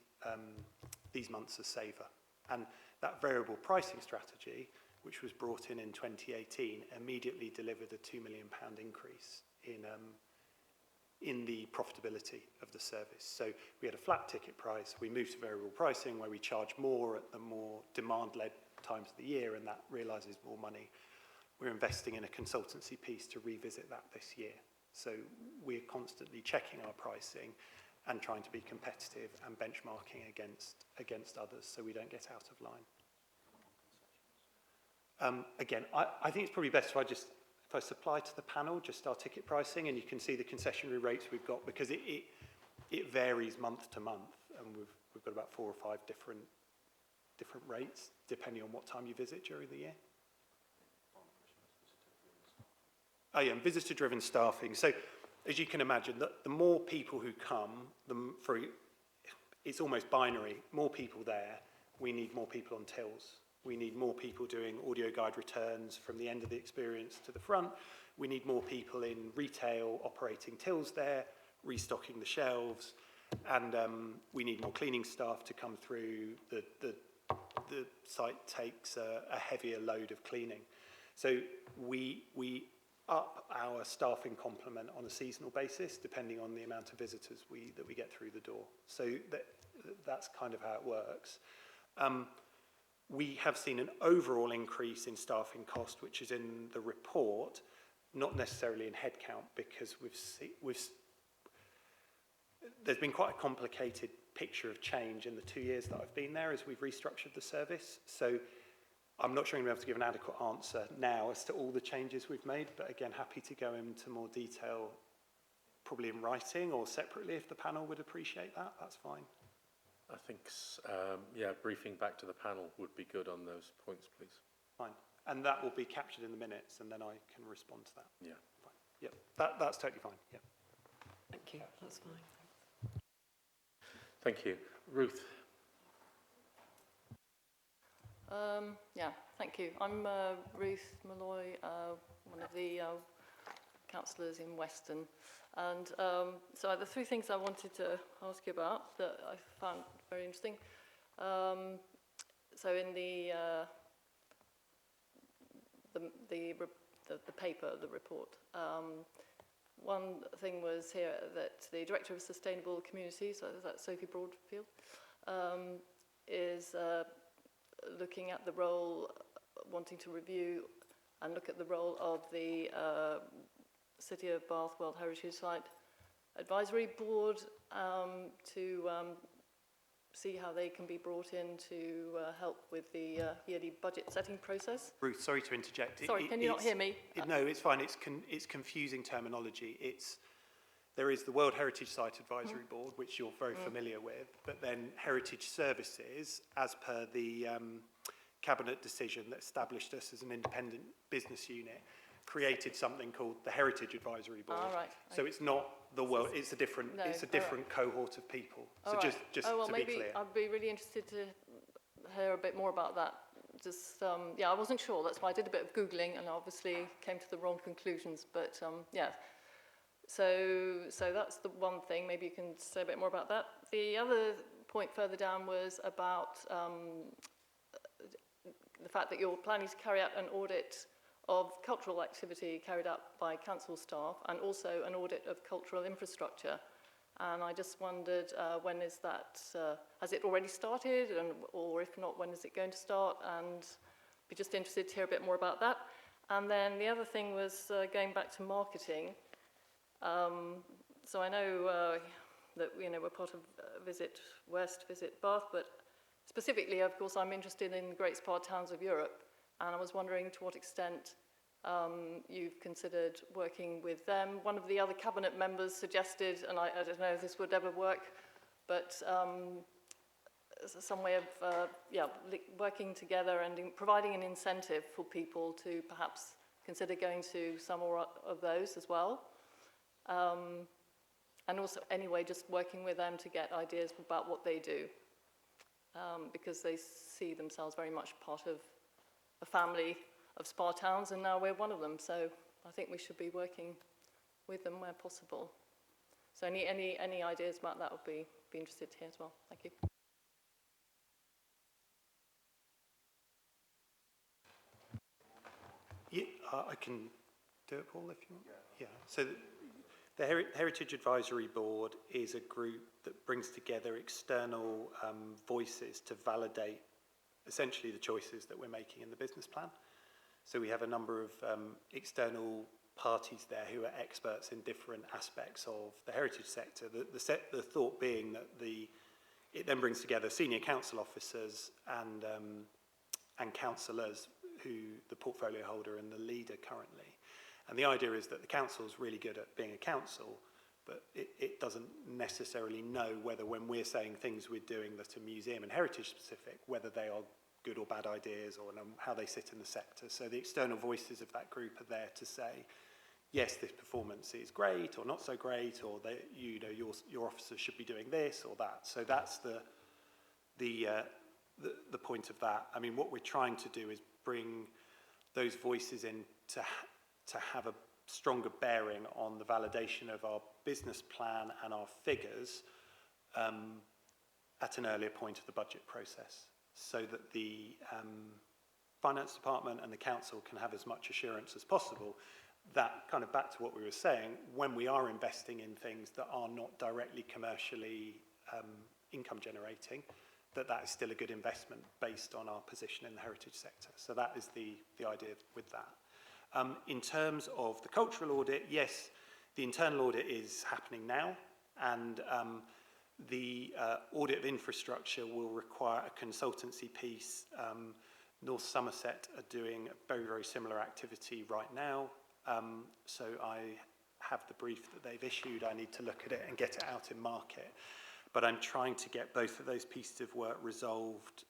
months are saver. And that variable pricing strategy, which was brought in 2018, immediately delivered a £2 million increase in the profitability of the service. So we had a flat ticket price, we moved to variable pricing where we charge more at the more demand-led times of the year, and that realises more money. We're investing in a consultancy piece to revisit that this year. So we're constantly checking our pricing and trying to be competitive and benchmarking against others so we don't get out of line. Again, I think it's probably best if I supply to the panel just our ticket pricing, and you can see the concessionary rates we've got, because it varies month to month, and we've got about 4 or 5 different rates depending on what time you visit during the year. Oh yeah, and visitor-driven staffing. So as you can imagine, the more people who come, it's almost binary. More people there, we need more people on tills. We need more people doing audio guide returns from the end of the experience to the front. We need more people in retail operating tills there, restocking the shelves, and we need more cleaning staff to come through. The site takes a heavier load of cleaning. So we up our staffing complement on a seasonal basis, depending on the amount of visitors that we get through the door. So that's kind of how it works. We have seen an overall increase in staffing cost, which is in the report, not necessarily in headcount, because there's been quite a complicated picture of change in the 2 years that I've been there as we've restructured the service. So I'm not sure I'm going to be able to give an adequate answer now as to all the changes we've made, but again, happy to go into more detail, probably in writing or separately if the panel would appreciate that. That's fine. I think, yeah, briefing back to the panel would be good on those points, please. Fine. And that will be captured in the minutes, and then I can respond to that. Yeah. Fine. Yep. That's totally fine. Yep. Thank you. That's fine. Thank you. Ruth. Yeah, thank you. I'm Ruth Malloy, one of the councillors in Weston. And so the 3 things I wanted to ask you about that I found very interesting. So in the paper, the report, one thing was here that the Director of Sustainable Communities, so that's Sophie Broadfield, is looking at the role, wanting to review and look at the role of the City of Bath World Heritage Site Advisory Board to see how they can be brought in to help with the yearly budget setting process. Ruth, sorry to interject. Sorry, can you not hear me? No, it's fine. It's confusing terminology. There is the World Heritage Site Advisory Board, which you're very familiar with, but then Heritage Services, as per the Cabinet decision that established us as an independent business unit, created something called the Heritage Advisory Board. Oh, right. So it's not the world. It's a different. No, it's a different cohort of people. So right. just well, to maybe be clear. I'd be really interested to hear a bit more about that. Just yeah, I wasn't sure. That's why I did a bit of Googling and obviously came to the wrong conclusions. But yeah. So that's the one thing. Maybe you can say a bit more about that. The other point further down was about the fact that you're planning to carry out an audit of cultural activity carried out by council staff and also an audit of cultural infrastructure. And I just wondered, when is that, has it already started? Or if not, when is it going to start? And be just interested to hear a bit more about that. And then the other thing was going back to marketing. So I know that we're part of Visit West, Visit Bath, but specifically, of course, I'm interested in the Great Spa Towns of Europe, and I was wondering to what extent you've considered working with them. One of the other cabinet members suggested, and I don't know if this would ever work, but some way of working together and providing an incentive for people to perhaps consider going to some more of those as well. And also, anyway, just working with them to get ideas about what they do, because they see themselves very much part of a family of spa towns, and now we're one of them. So I think we should be working with them where possible. So any ideas about that would be interested to hear as well. Thank you. Yeah, I can do it, Paul, if you want. Yeah. So the Heritage Advisory Board is a group that brings together external voices to validate essentially the choices that we're making in the business plan. So we have a number of external parties there who are experts in different aspects of the heritage sector. The thought being that it then brings together senior council officers and councillors, who the portfolio holder and the leader currently. And the idea is that the council is really good at being a council, but it doesn't necessarily know whether, when we're saying things we're doing that are museum and heritage specific, whether they are good or bad ideas, or how they sit in the sector. So the external voices of that group are there to say, yes, this performance is great or not so great, or that, you know, your officers should be doing this or that. So that's the point of that. I mean, what we're trying to do is bring those voices in to have a stronger bearing on the validation of our business plan and our figures at an earlier point of the budget process, so that the finance department and the council can have as much assurance as possible that, kind of back to what we were saying, when we are investing in things that are not directly commercially income generating, that is still a good investment based on our position in the heritage sector. So that is the idea with that. In terms of the cultural audit, yes, the internal audit is happening now, and the audit of infrastructure will require a consultancy piece. North Somerset are doing a very, very similar activity right now. So I have the brief that they've issued. I need to look at it and get it out in market. But I'm trying to get both of those pieces of work resolved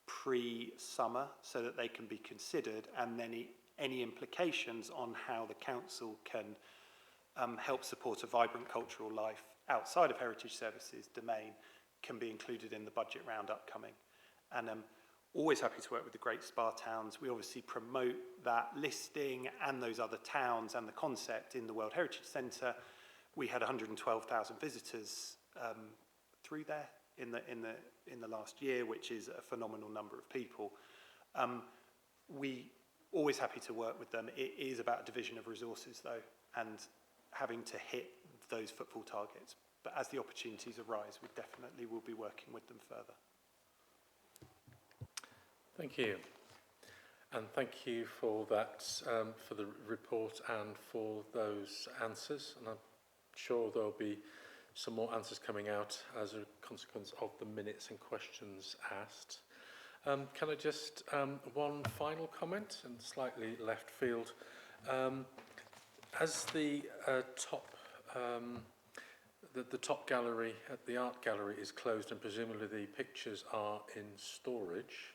pre-summer, so that they can be considered, and then any implications on how the council can help support a vibrant cultural life outside of heritage services domain can be included in the budget round upcoming. And I'm always happy to work with the Great Spa Towns. We obviously promote that listing and those other towns and the concept in the World Heritage Centre. We had 112,000 visitors through there in the last year, which is a phenomenal number of people. We always happy to work with them. It is about division of resources, though, and having to hit those footfall targets. But as the opportunities arise, we definitely will be working with them further. Thank you. And thank you for that, for the report and for those answers. And I'm sure there'll be some more answers coming out as a consequence of the minutes and questions asked. Can I just, one final comment, and slightly left field. As the top gallery at the art gallery is closed and presumably the pictures are in storage,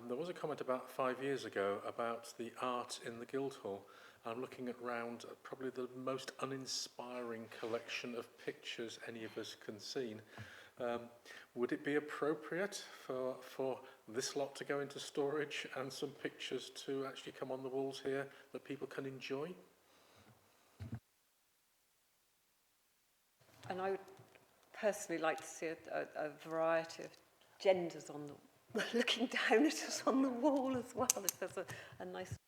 there was a comment about 5 years ago about the art in the Guildhall. I'm looking around at probably the most uninspiring collection of pictures any of us can see. Would it be appropriate for this lot to go into storage and some pictures to actually come on the walls here that people can enjoy? And I would personally like to see a variety of genders on the looking down at us on the wall as well, if there's a nice...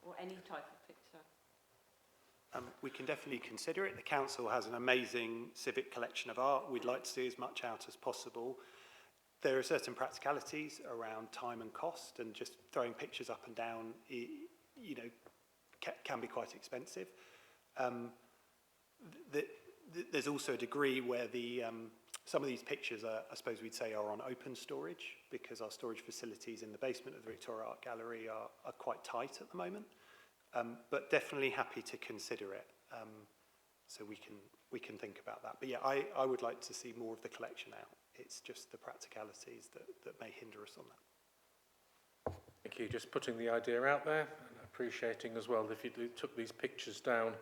or any type of picture. We can definitely consider it. The council has an amazing civic collection of art. We'd like to see as much out as possible. There are certain practicalities around time and cost, and just throwing pictures up and down, you know, can be quite expensive. There's also a degree where some of these pictures are, I suppose we'd say, are on open storage, because our storage facilities in the basement of the Victoria Art Gallery are quite tight at the moment. But definitely happy to consider it, so we can think about that. But yeah, I would like to see more of the collection out. It's just the practicalities that may hinder us on that. Thank you. Just putting the idea out there, and appreciating as well, if you took these pictures down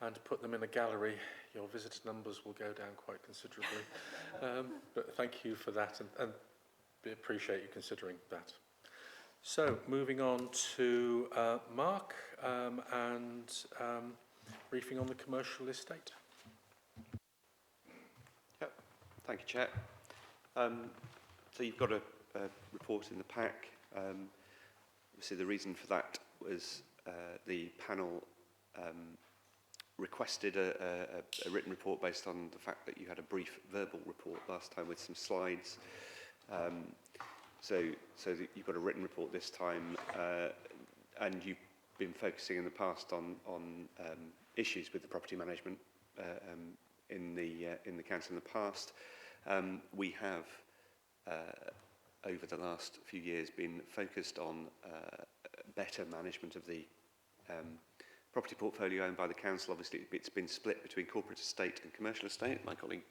and put them in a gallery, your visitor numbers will go down quite considerably. But thank you for that, and we appreciate you considering that. So, moving on to Mark and briefing on the commercial estate. Yep. Thank you, Chair. So you've got a report in the pack. Obviously, the reason for that was the panel requested a written report based on the fact that you had a brief verbal report last time with some slides. So that you've got a written report this time, and you've been focusing in the past on issues with the property management in the council in the past. We have over the last few years been focused on better management of the property portfolio owned by the council. Obviously, it's been split between corporate estate and commercial estate. My colleague,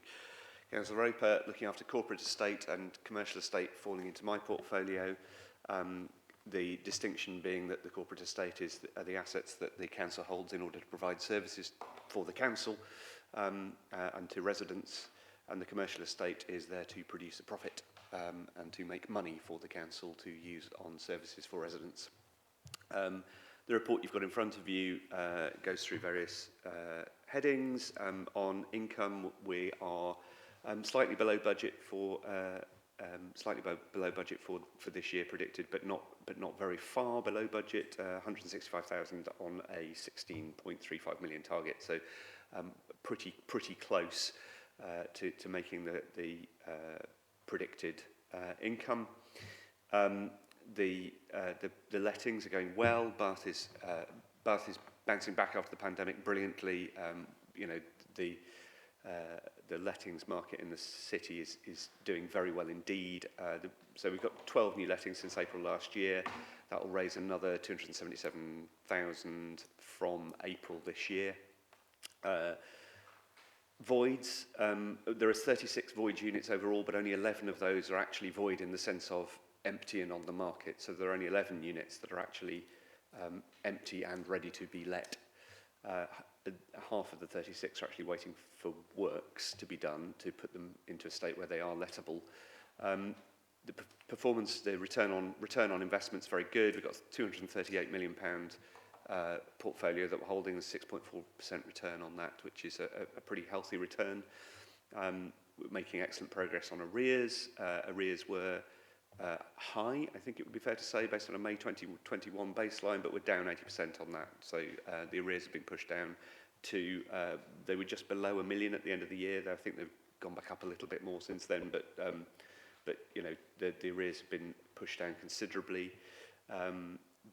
Councillor Roper, looking after corporate estate, and commercial estate falling into my portfolio. The distinction being that the corporate estate are the assets that the council holds in order to provide services for the council and to residents, and the commercial estate is there to produce a profit and to make money for the council to use on services for residents. The report you've got in front of you goes through various headings. On income, we are slightly below budget for this year predicted, but not very far below budget. 165,000 on a 16.35 million target, so pretty close to making the predicted income. The lettings are going well. Bath is bouncing back after the pandemic brilliantly. You know, the lettings market in the city is doing very well indeed. So we've got 12 new lettings since April last year. That will raise another 277,000 from April this year. Voids, there are 36 void units overall, but only 11 of those are actually void in the sense of empty and on the market. So there are only 11 units that are actually empty and ready to be let. Half of the 36 are actually waiting for works to be done to put them into a state where they are lettable. The performance, the return on investment is very good. We've got a £238 million portfolio that we're holding, a 6.4% return on that, which is a pretty healthy return. We're making excellent progress on arrears. Arrears were high, I think it would be fair to say, based on a May 2021 baseline, but we're down 80% on that. So the arrears have been pushed down to, they were just below £1 million at the end of the year. I think they've gone back up a little bit more since then, but you know, the arrears have been pushed down considerably.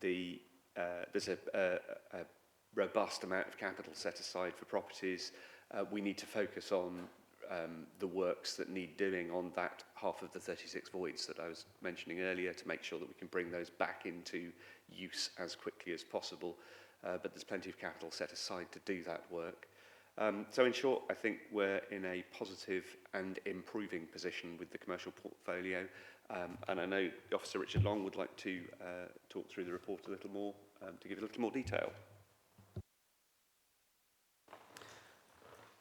There's a robust amount of capital set aside for properties. We need to focus on the works that need doing on that half of the 36 voids that I was mentioning earlier to make sure that we can bring those back into use as quickly as possible. But there's plenty of capital set aside to do that work. So in short, I think we're in a positive and improving position with the commercial portfolio. And I know Officer Richard Long would like to talk through the report a little more, to give a little more detail.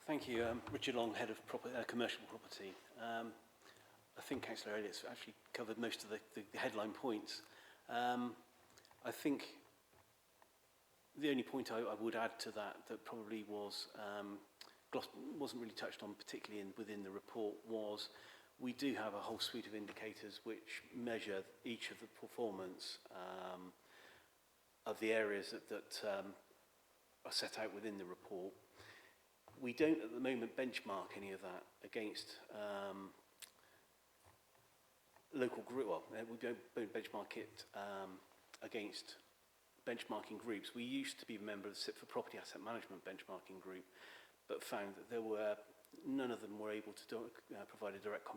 Thank you. Richard Long, Head of Commercial Property. I think Councillor Elliott's actually covered most of the headline points. I think the only point I would add to that probably wasn't really touched on particularly within the report was we do have a whole suite of indicators which measure each of the performance of the areas that are set out within the report. We don't at the moment benchmark any of that against local group. Well, we don't benchmark it against benchmarking groups. We used to be a member of the SIP for Property Asset Management benchmarking group, but found that none of them were able to provide a direct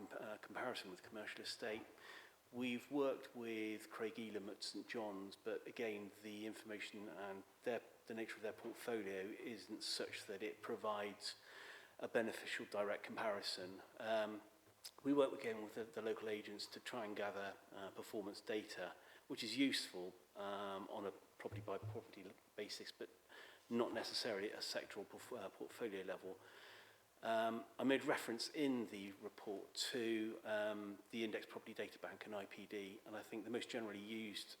comparison with commercial estate. We've worked with Craig Elam at St John's, but again, the information and the nature of their portfolio isn't such that it provides a beneficial direct comparison. We work again with the local agents to try and gather performance data, which is useful on a property by property basis, but not necessarily at a sectoral portfolio level. I made reference in the report to the Index Property Data Bank and IPD, and I think the most generally used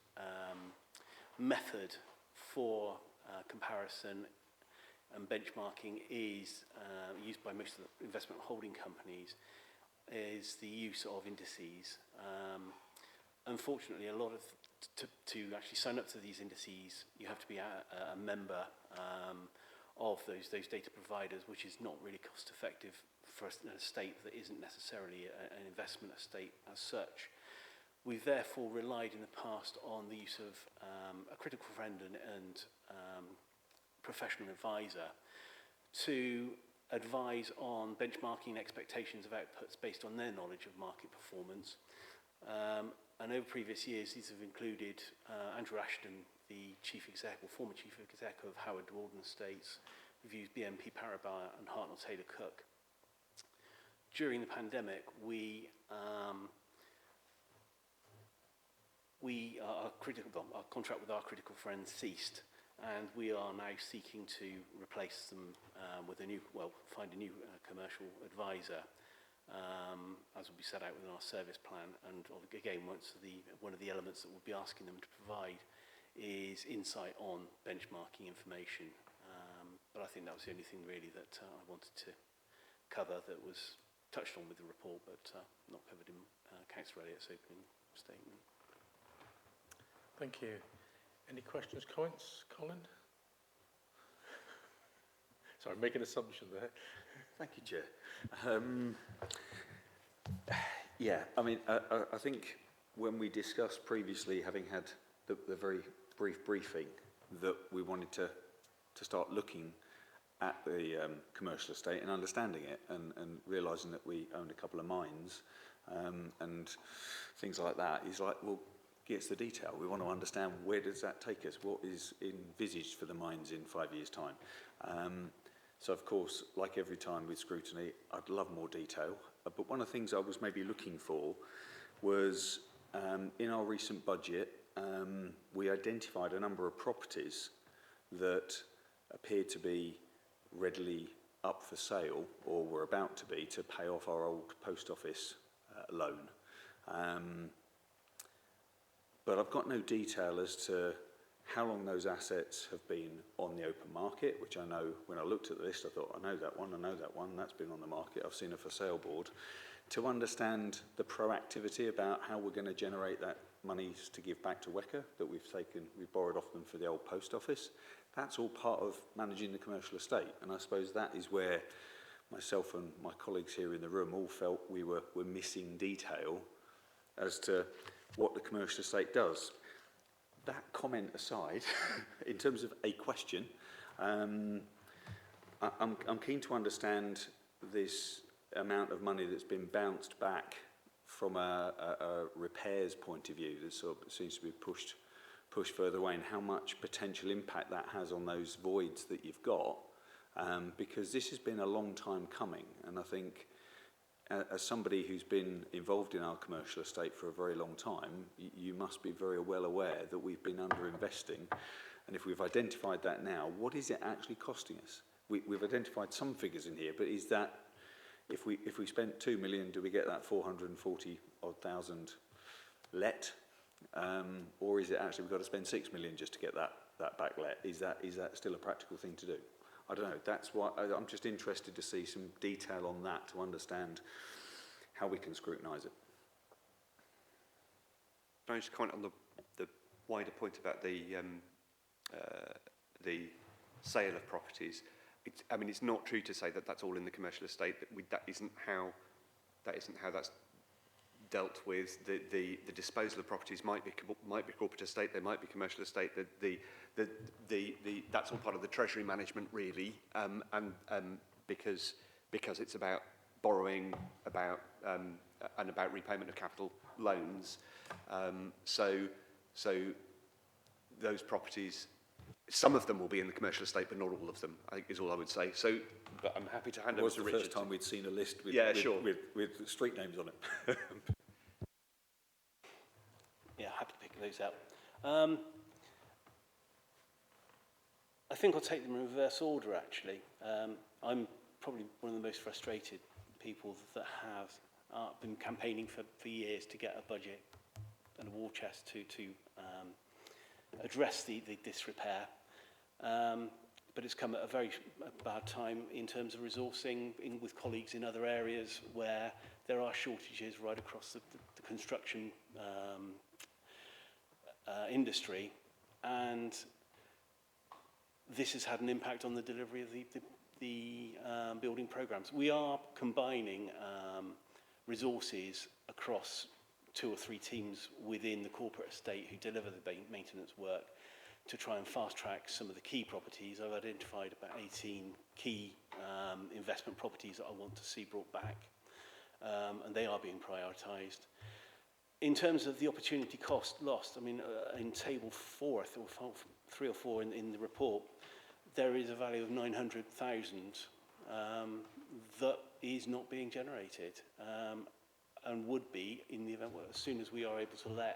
method for comparison and benchmarking is used by most of the investment holding companies is the use of indices. Unfortunately, a lot of to actually sign up to these indices, you have to be a member of those data providers, which is not really cost effective for an estate that isn't necessarily an investment estate as such. We've therefore relied in the past on the use of a critical friend and professional advisor to advise on benchmarking expectations of outputs based on their knowledge of market performance. And over previous years, these have included Andrew Ashton, the chief exec, or former chief exec of Howard Walden Estates, we've used BNP Paribas and Hartnell Taylor Cook. During the pandemic, our contract with our critical friends ceased, and we are now seeking to replace them with find a new commercial advisor, as will be set out within our service plan. And again, one of the elements that we'll be asking them to provide is insight on benchmarking information. But I think that was the only thing really that I wanted to cover that was touched on with the report, but not covered in Councillor Elliott's opening statement. Thank you. Any questions, comments, Colin? Sorry, I'm making an assumption there. Thank you, Chair. Yeah, I mean, I think when we discussed previously, having had the very brief briefing, that we wanted to start looking at the commercial estate and understanding it, and realising that we owned a couple of mines and things like that, is like, well, give us the detail. We want to understand, where does that take us? What is envisaged for the mines in 5 years' time? So, of course, like every time with scrutiny, I'd love more detail. But one of the things I was maybe looking for was, in our recent budget, we identified a number of properties that appeared to be readily up for sale, or were about to be, to pay off our old post office loan. But I've got no detail as to how long those assets have been on the open market, which I know when I looked at the list, I thought, I know that one, that's been on the market, I've seen a for sale board. To understand the proactivity about how we're going to generate that money to give back to WECA that we've borrowed off them for the old post office, that's all part of managing the commercial estate. And I suppose that is where myself and my colleagues here in the room all felt we were missing detail as to what the commercial estate does. That comment aside, in terms of a question, I'm keen to understand this amount of money that's been bounced back from a repairs point of view that sort of seems to be pushed further away, and how much potential impact that has on those voids that you've got, because this has been a long time coming, and I think as somebody who's been involved in our commercial estate for a very long time, you must be very well aware that we've been underinvesting, and if we've identified that now, what is it actually costing us? We've identified some figures in here, but is that, if we spent 2 million, do we get that 440,000 let? Or is it actually we've got to spend 6 million just to get that back let? Is that still a practical thing to do? I don't know. That's why I'm just interested to see some detail on that, to understand how we can scrutinise it. Can I just comment on the wider point about the sale of properties? I mean, it's not true to say that that's all in the commercial estate. That isn't how that's dealt with. The disposal of properties might be corporate estate, they might be commercial estate. That's all part of the treasury management, really, and because it's about borrowing, and about repayment of capital loans. So those properties, some of them will be in the commercial estate, but not all of them, I think is all I would say. So, but I'm happy to hand over to Richard. It was the first time we'd seen a list with street names on it. Yeah, happy to pick those up. I think I'll take them in reverse order, actually. I'm probably one of the most frustrated people that have been campaigning for years to get a budget and a war chest to address the disrepair. But it's come at a very bad time in terms of resourcing with colleagues in other areas where there are shortages right across the construction industry. And this has had an impact on the delivery of the building programs. We are combining resources across 2 or 3 teams within the corporate estate who deliver the maintenance work to try and fast track some of the key properties. I've identified about 18 key investment properties that I want to see brought back, and they are being prioritised. In terms of the opportunity cost lost, I mean, in table 4, I thought 3 or 4 in the report, there is a value of 900,000 that is not being generated, and would be in the event as soon as we are able to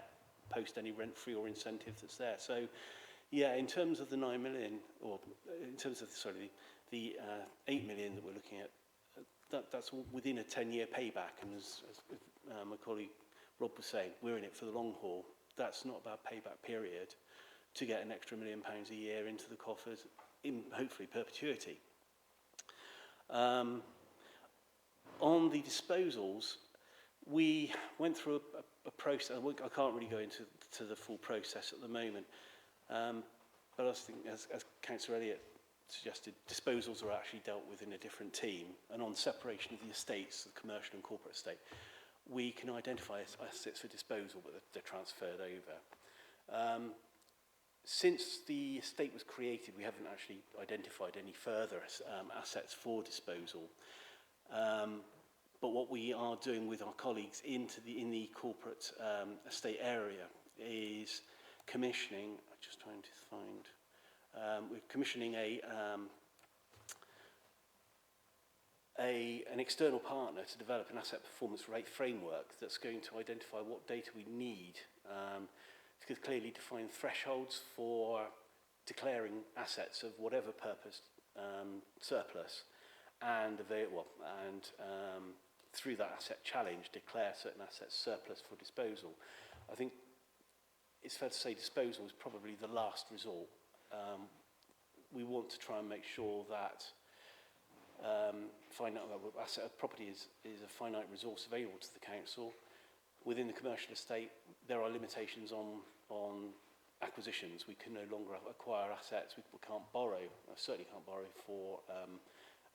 post any rent-free or incentive that's there. So, yeah, in terms of the 9 million, or in terms of the 8 million that we're looking at, that's within a 10-year payback, and as my colleague Rob was saying, we're in it for the long haul. That's not about payback period to get an extra £1 million a year into the coffers in hopefully perpetuity. On the disposals, we went through a process. I can't really go into the full process at the moment, but I think, as Councillor Elliott suggested, disposals are actually dealt with in a different team, and on separation of the estates, the commercial and corporate estate, we can identify assets for disposal, but they're transferred over. Since the estate was created, we haven't actually identified any further assets for disposal. But what we are doing with our colleagues in the corporate estate area is commissioning. I'm just trying to find. We're commissioning an external partner to develop an asset performance rate framework that's going to identify what data we need to clearly define thresholds for declaring assets of whatever purpose surplus, and through that asset challenge declare certain assets surplus for disposal. I think it's fair to say disposal is probably the last resort. We want to try and make sure that asset of property is a finite resource available to the council. Within the commercial estate, there are limitations on acquisitions. We can no longer acquire assets. We can't borrow. I certainly can't borrow for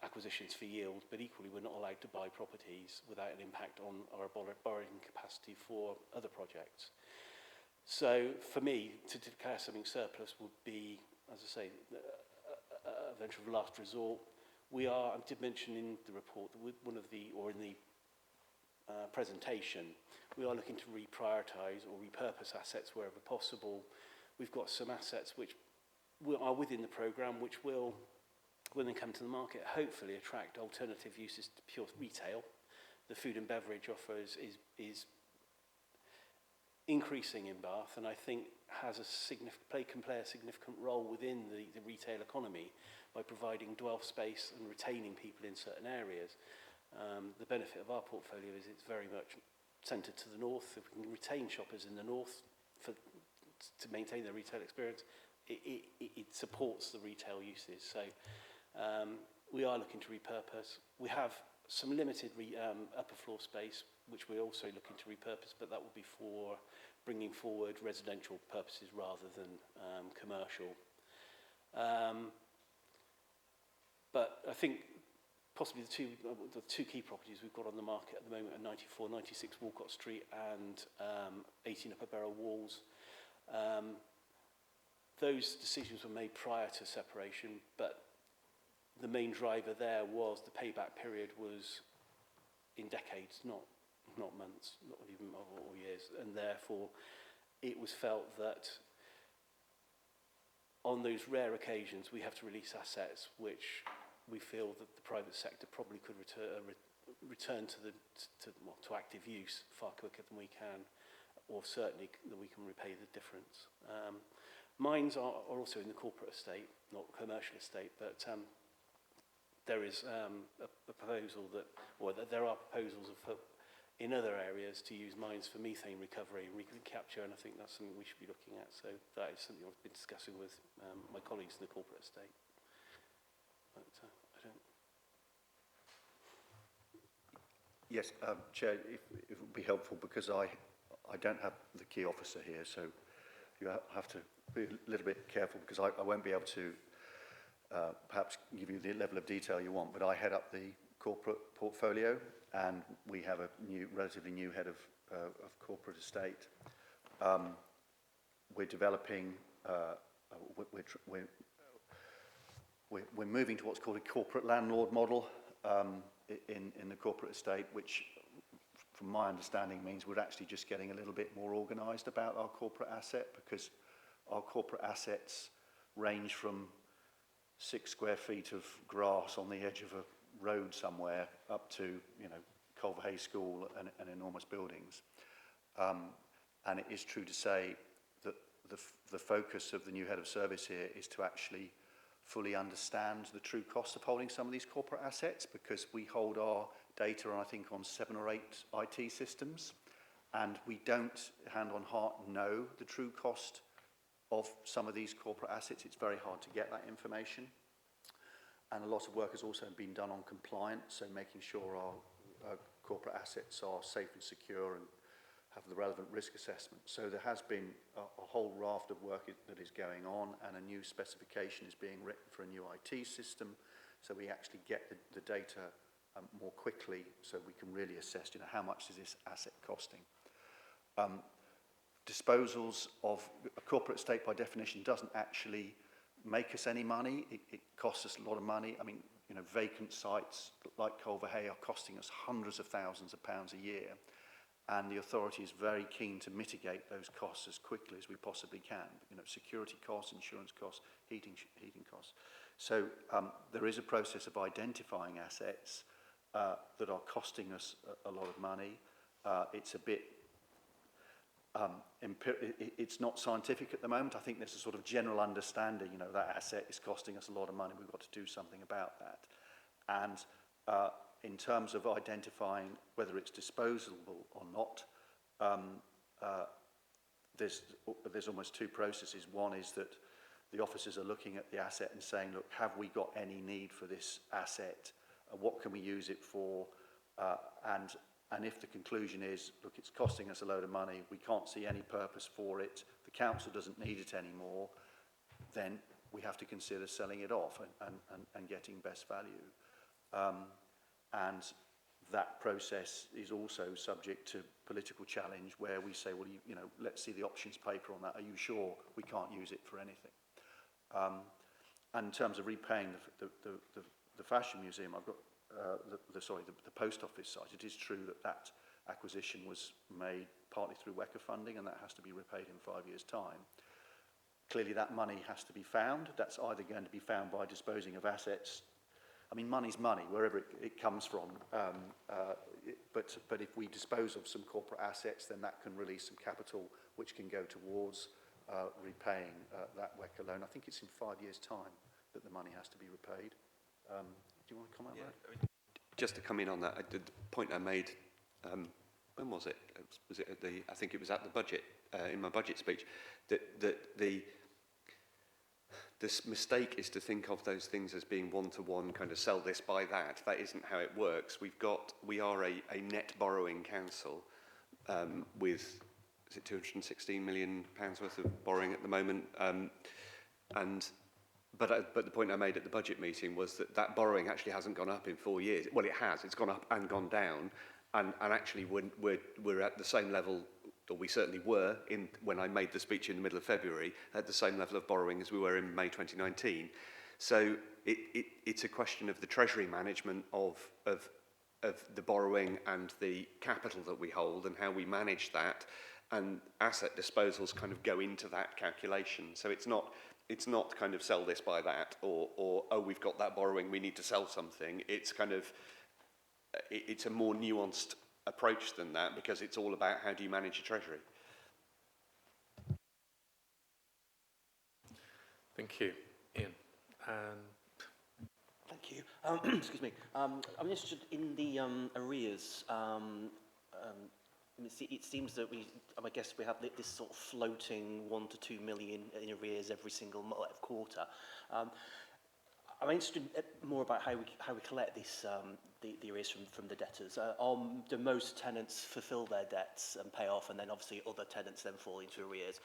acquisitions for yield, but equally we're not allowed to buy properties without an impact on our borrowing capacity for other projects. So for me, to declare something surplus would be, as I say, a venture of last resort. I did mention in the report that in the presentation, we are looking to reprioritise or repurpose assets wherever possible. We've got some assets which are within the programme, which will, when they come to the market, hopefully attract alternative uses to pure retail. The food and beverage offer is increasing in Bath, and I think can play a significant role within the retail economy by providing dwell space and retaining people in certain areas. The benefit of our portfolio is it's very much centred to the north. If we can retain shoppers in the north to maintain their retail experience, it supports the retail uses. So we are looking to repurpose. We have some limited upper floor space, which we're also looking to repurpose, but that will be for bringing forward residential purposes rather than commercial. But I think possibly the two key properties we've got on the market at the moment are 94, 96 Walcott Street and 18 Upper Barrow Walls. Those decisions were made prior to separation, but the main driver there was the payback period was in decades, not months, not even or years, and therefore it was felt that on those rare occasions we have to release assets which we feel that the private sector probably could return to active use far quicker than we can, or certainly that we can repay the difference. Mines are also in the corporate estate, not commercial estate, but there is a proposal that there are proposals in other areas to use mines for methane recovery and recapture, and I think that's something we should be looking at. So that is something I've been discussing with my colleagues in the corporate estate. But I don't. Yes, Chair, it would be helpful because I don't have the key officer here, so you have to be a little bit careful because I won't be able to perhaps give you the level of detail you want, but I head up the corporate portfolio, and we have a relatively new head of corporate estate. We're developing, we're moving to what's called a corporate landlord model in the corporate estate, which, from my understanding, means we're actually just getting a little bit more organised about our corporate asset, because our corporate assets range from 6 square feet of grass on the edge of a road somewhere up to, you know, Culverhay School and enormous buildings. And it is true to say that the focus of the new head of service here is to actually fully understand the true cost of holding some of these corporate assets, because we hold our data, I think, on 7 or 8 IT systems, and we don't, hand on heart, know the true cost of some of these corporate assets. It's very hard to get that information. And a lot of work has also been done on compliance, so making sure our corporate assets are safe and secure and have the relevant risk assessment. So there has been a whole raft of work that is going on, and a new specification is being written for a new IT system, so we actually get the data more quickly, so we can really assess, you know, how much is this asset costing. Disposals of a corporate estate, by definition, doesn't actually make us any money. It costs us a lot of money. I mean, you know, vacant sites like Culverhay are costing us hundreds of thousands of pounds a year, and the authority is very keen to mitigate those costs as quickly as we possibly can. You know, security costs, insurance costs, heating costs. So there is a process of identifying assets that are costing us a lot of money. It's a bit it's not scientific at the moment. I think there's a sort of general understanding, you know, that asset is costing us a lot of money, we've got to do something about that. And in terms of identifying whether it's disposable or not, there's almost 2 processes. One is that the officers are looking at the asset and saying, look, have we got any need for this asset? What can we use it for? And if the conclusion is, look, it's costing us a load of money, we can't see any purpose for it, the council doesn't need it anymore, then we have to consider selling it off and getting best value. And that process is also subject to political challenge, where we say, well, you know, let's see the options paper on that. Are you sure we can't use it for anything? And in terms of repaying the Fashion Museum, I've got the post office site. It is true that acquisition was made partly through WECA funding, and that has to be repaid in 5 years' time. Clearly, that money has to be found. That's either going to be found by disposing of assets. I mean, money's money, wherever it comes from. But if we dispose of some corporate assets, then that can release some capital, which can go towards repaying that WECA loan. I think it's in 5 years' time that the money has to be repaid. Do you want to comment on that? Just to come in on that, the point I made, when was it? Was it at I think it was at the budget, in my budget speech, that this mistake is to think of those things as being one-to-one, kind of sell this, buy that. That isn't how it works. We are a net borrowing council with, is it £216 million worth of borrowing at the moment? But the point I made at the budget meeting was that borrowing actually hasn't gone up in 4 years. Well, it has. It's gone up and gone down, and actually we're at the same level, or we certainly were when I made the speech in the middle of February, at the same level of borrowing as we were in May 2019. So it's a question of the treasury management of the borrowing and the capital that we hold and how we manage that, and asset disposals kind of go into that calculation. So it's not kind of sell this, buy that, or oh, we've got that borrowing, we need to sell something. It's kind of, it's a more nuanced approach than that, because it's all about how do you manage your treasury. Thank you. Ian. Thank you. Excuse me. I'm interested in the arrears. It seems that I guess we have this sort of floating 1 to 2 million in arrears every single quarter. I'm interested more about how we collect this, the arrears from the debtors. Do most tenants fulfil their debts and pay off, and then obviously other tenants then fall into arrears?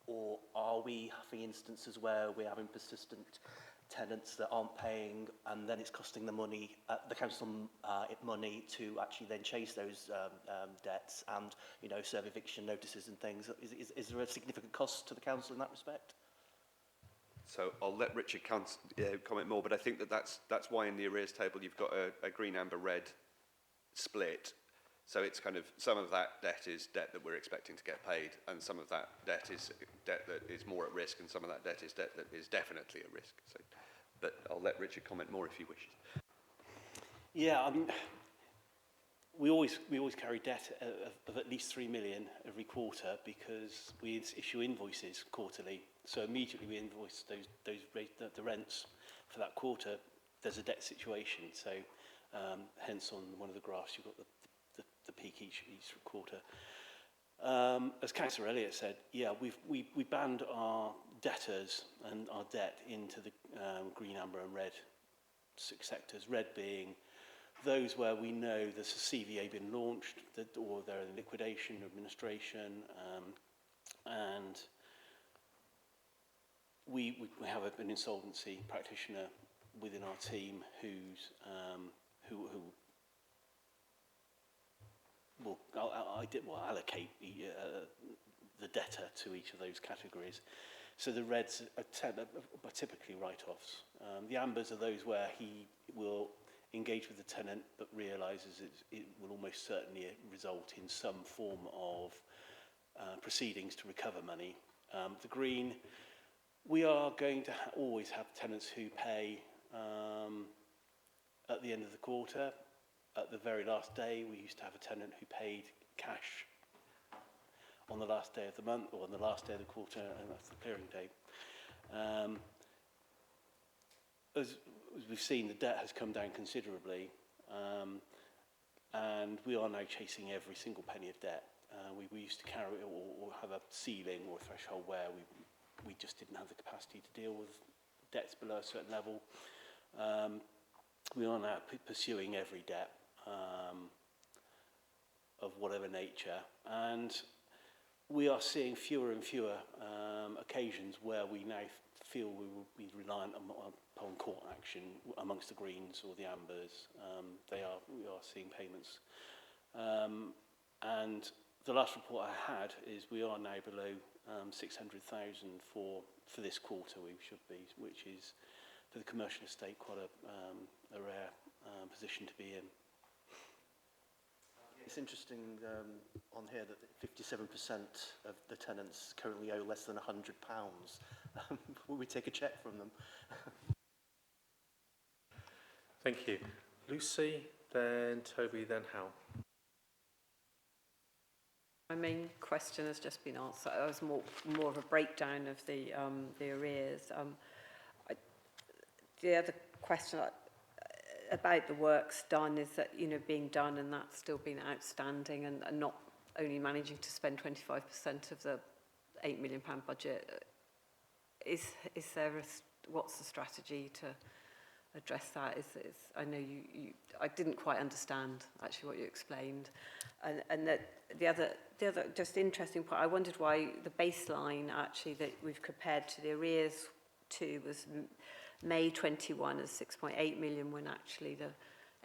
Or are we having instances where we're having persistent tenants that aren't paying, and then it's costing the council money to actually then chase those debts and, you know, serve eviction notices and things. Is there a significant cost to the council in that respect? So I'll let Richard comment more, but I think that's why in the arrears table you've got a green, amber, red split. So it's kind of, some of that debt is debt that we're expecting to get paid, and some of that debt is debt that is more at risk, and some of that debt is debt that is definitely at risk. So, but I'll let Richard comment more if he wishes. Yeah, I mean, we always carry debt of at least 3 million every quarter because we issue invoices quarterly. So immediately we invoice the rents for that quarter. There's a debt situation. So hence on one of the graphs you've got the peak each quarter. As Councillor Elliott said, yeah, we banned our debtors and our debt into the green, amber and red sectors. Red being those where we know there's a CVA been launched, or they're in liquidation, administration, and we have an insolvency practitioner within our team who will allocate the debtor to each of those categories. So the reds are typically write-offs. The ambers are those where he will engage with the tenant but realises it will almost certainly result in some form of proceedings to recover money. The green, we are going to always have tenants who pay at the end of the quarter. At the very last day, we used to have a tenant who paid cash on the last day of the month, or on the last day of the quarter, and that's the clearing date. As we've seen, the debt has come down considerably, and we are now chasing every single penny of debt. We used to carry or have a ceiling or a threshold where we just didn't have the capacity to deal with debts below a certain level. We are now pursuing every debt of whatever nature, and we are seeing fewer and fewer occasions where we now feel we will be reliant upon court action amongst the greens or the ambers. We are seeing payments, and the last report I had is we are now below 600,000 for this quarter. We should be, which is for the commercial estate quite a rare position to be in. It's interesting on here that 57% of the tenants currently owe less than £100. Will we take a check from them? Thank you. Lucy, then Toby, then Hal. My main question has just been answered. It was more of a breakdown of the arrears. The other question about the works done is that, you know, being done and that's still been outstanding, and not only managing to spend 25% of the £8 million budget. Is there what's the strategy to address that? I know I didn't quite understand actually what you explained, and that the other just interesting part. I wondered why the baseline actually that we've compared to the arrears to was May 21 as 6.8 million, when actually the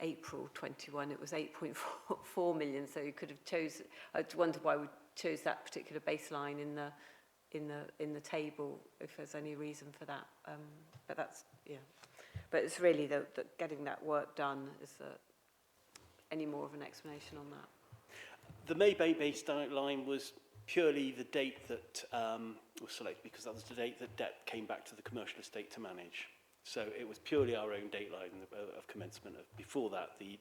April 21 it was 8.4 million. So you could have chosen. I wondered why we chose that particular baseline in the table, if there's any reason for that. But that's, yeah. But it's really the getting that work done. Is any more of an explanation on that? The May baseline was purely the date that was selected, because that was the date that debt came back to the commercial estate to manage. So it was purely our own date line of commencement. Before that, the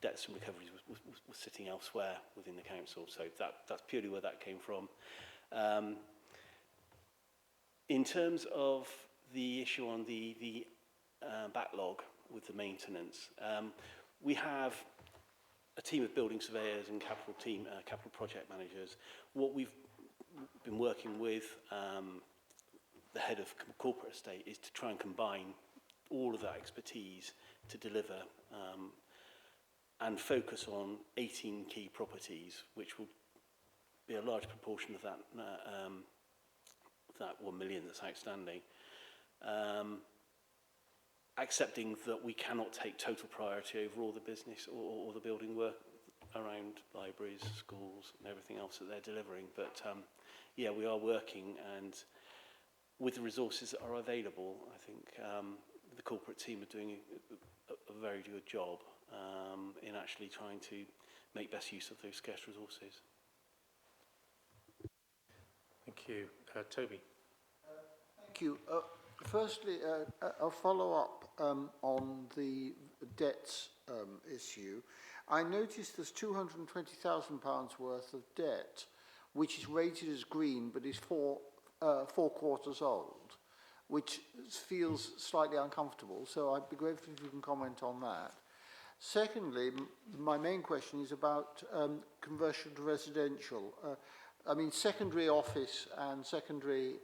debts and recoveries was sitting elsewhere within the council. So that's purely where that came from. In terms of the issue on the backlog with the maintenance, we have a team of building surveyors and capital project managers. What we've been working with the head of corporate estate is to try and combine all of that expertise to deliver and focus on 18 key properties, which will be a large proportion of that 1 million that's outstanding. accepting that we cannot take total priority over all the business or the building work around libraries, schools and everything else that they're delivering. But yeah, we are working, and with the resources that are available, I think the corporate team are doing a very good job in actually trying to make best use of those scarce resources. Thank you. Toby. Thank you. Firstly, a follow-up on the debts issue. I noticed there's £220,000 worth of debt, which is rated as green, but is 4 quarters old, which feels slightly uncomfortable. So I'd be grateful if you can comment on that. Secondly, my main question is about conversion to residential. I mean, secondary office and secondary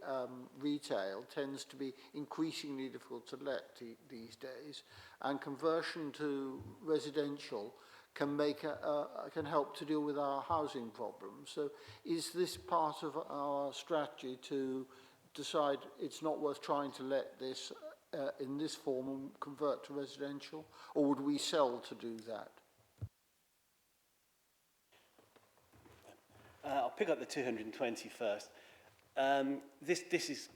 retail tends to be increasingly difficult to let these days, and conversion to residential can can help to deal with our housing problems. So, is this part of our strategy to decide it's not worth trying to let this in this form and convert to residential, or would we sell to do that? I'll pick up the 220 first. This is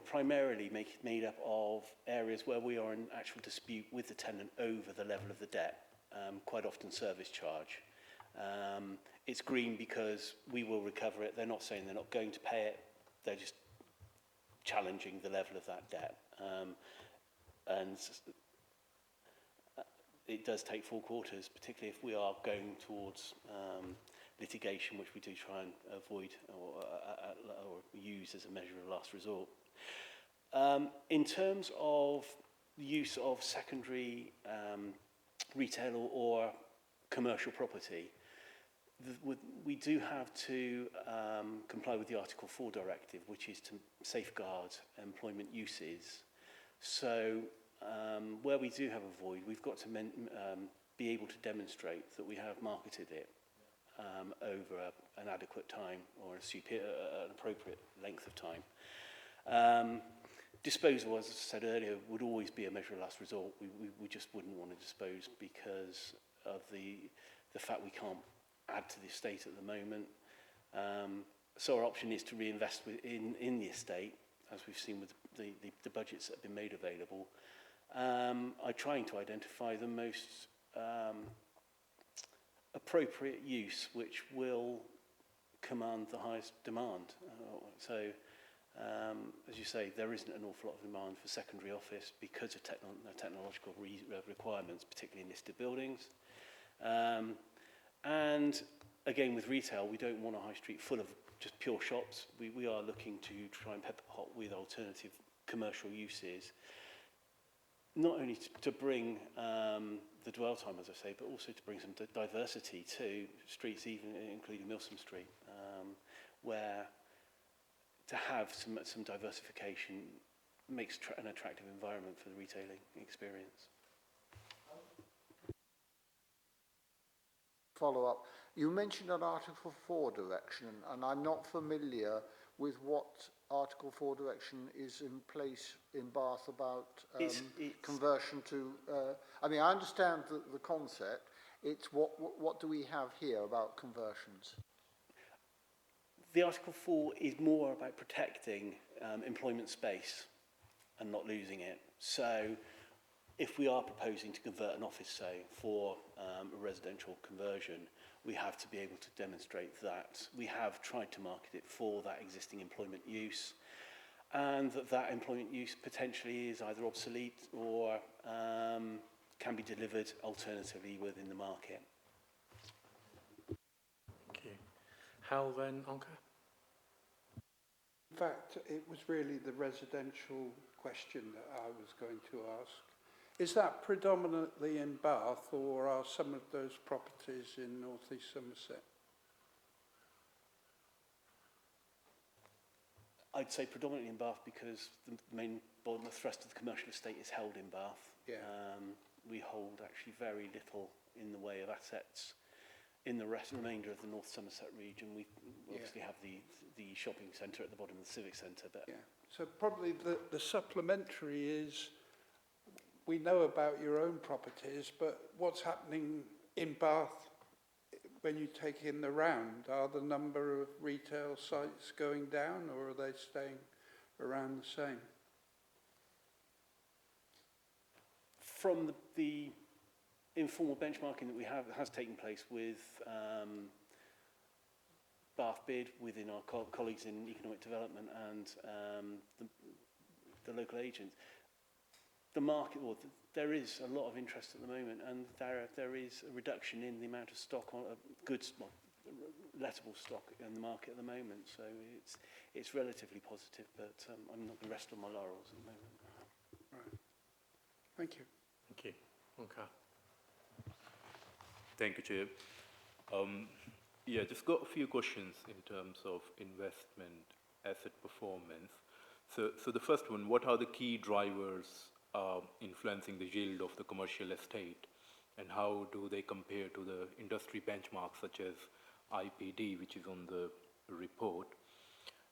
primarily made up of areas where we are in actual dispute with the tenant over the level of the debt, quite often service charge. It's green because we will recover it. They're not saying they're not going to pay it. They're just challenging the level of that debt. And it does take 4 quarters, particularly if we are going towards litigation, which we do try and avoid or use as a measure of last resort. In terms of the use of secondary retail or commercial property, we do have to comply with the Article 4 directive, which is to safeguard employment uses. So where we do have a void, we've got to be able to demonstrate that we have marketed it over an adequate time or an appropriate length of time. Disposal, as I said earlier, would always be a measure of last resort. We just wouldn't want to dispose because of the fact we can't add to the estate at the moment. So our option is to reinvest in the estate, as we've seen with the budgets that have been made available. I'm trying to identify the most appropriate use which will command the highest demand. As you say, there isn't an awful lot of demand for secondary office because of technological requirements, particularly in listed buildings. And again, with retail, we don't want a high street full of just pure shops. We are looking to try and pepper pot with alternative commercial uses, not only to bring the dwell time, as I say, but also to bring some diversity to streets, even including Milsom Street, where to have some diversification makes an attractive environment for the retailing experience. Follow up. You mentioned an Article 4 direction, and I'm not familiar with what Article 4 direction is in place in Bath about it's conversion to... I mean, I understand the concept. It's what do we have here about conversions? The Article 4 is more about protecting employment space and not losing it. So if we are proposing to convert an office, say, for a residential conversion, we have to be able to demonstrate that we have tried to market it for that existing employment use, and that employment use potentially is either obsolete or can be delivered alternatively within the market. Thank you. Hal, then Anka. In fact, it was really the residential question that I was going to ask. Is that predominantly in Bath, or are some of those properties in North East Somerset? I'd say predominantly in Bath because the main bottom of thrust of the commercial estate is held in Bath. Yeah. We hold actually very little in the way of assets in the remainder of the North Somerset region. We obviously have the shopping centre at the bottom of the civic centre. But yeah. So probably the supplementary is we know about your own properties, but what's happening in Bath when you take in the round? Are the number of retail sites going down, or are they staying around the same? From the informal benchmarking that we have that has taken place with Bath Bid, within our colleagues in economic development and the local agents, the market, well, there is a lot of interest at the moment, and there is a reduction in the amount of stock on goods, well, lettable stock in the market at the moment. So it's relatively positive, but I'm not going to rest on my laurels at the moment. Right. Thank you. Thank you. Okay. Thank you, Chair. Yeah, just got a few questions in terms of investment asset performance. So the first one, what are the key drivers influencing the yield of the commercial estate, and how do they compare to the industry benchmarks such as IPD, which is on the report?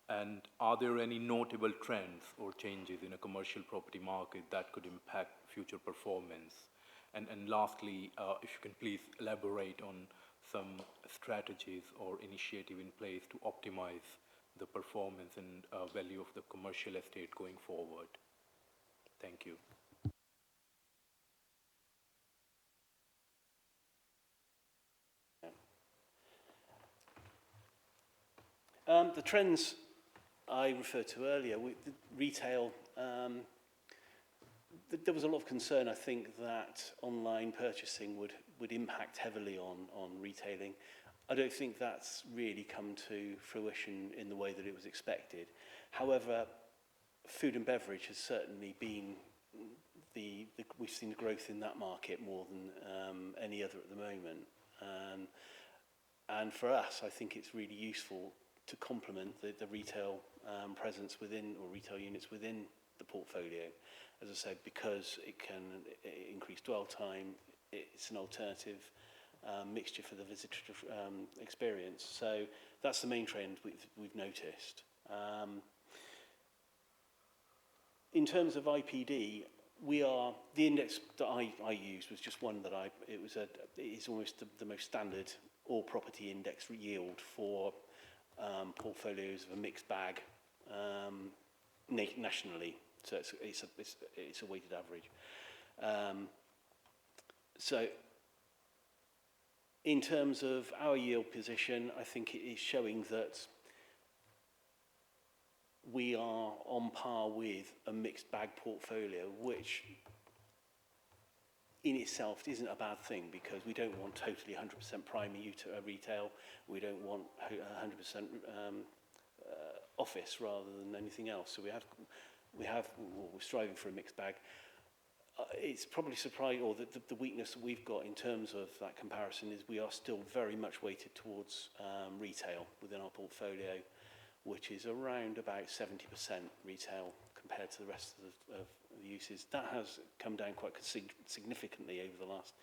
And are there any notable trends or changes in a commercial property market that could impact future performance? And lastly, if you can please elaborate on some strategies or initiative in place to optimize the performance and value of the commercial estate going forward. Thank you. The trends I referred to earlier, the retail, there was a lot of concern, I think, that online purchasing would impact heavily on retailing. I don't think that's really come to fruition in the way that it was expected. However, food and beverage has certainly been we've seen the growth in that market more than any other at the moment. And for us, I think it's really useful to complement the retail presence within, or retail units within the portfolio. As I said, because it can increase dwell time, it's an alternative mixture for the visitor experience. So that's the main trend we've noticed. In terms of IPD, the index that I used was just one that it's almost the most standard all property index yield for portfolios of a mixed bag nationally. So it's a weighted average. So in terms of our yield position, I think it is showing that we are on par with a mixed bag portfolio, which in itself isn't a bad thing, because we don't want totally 100% prime retail. We don't want 100% office rather than anything else. So we're striving for a mixed bag. It's probably surprising, or the weakness that we've got in terms of that comparison is we are still very much weighted towards retail within our portfolio, which is around about 70% retail compared to the rest of the uses. That has come down quite significantly over the last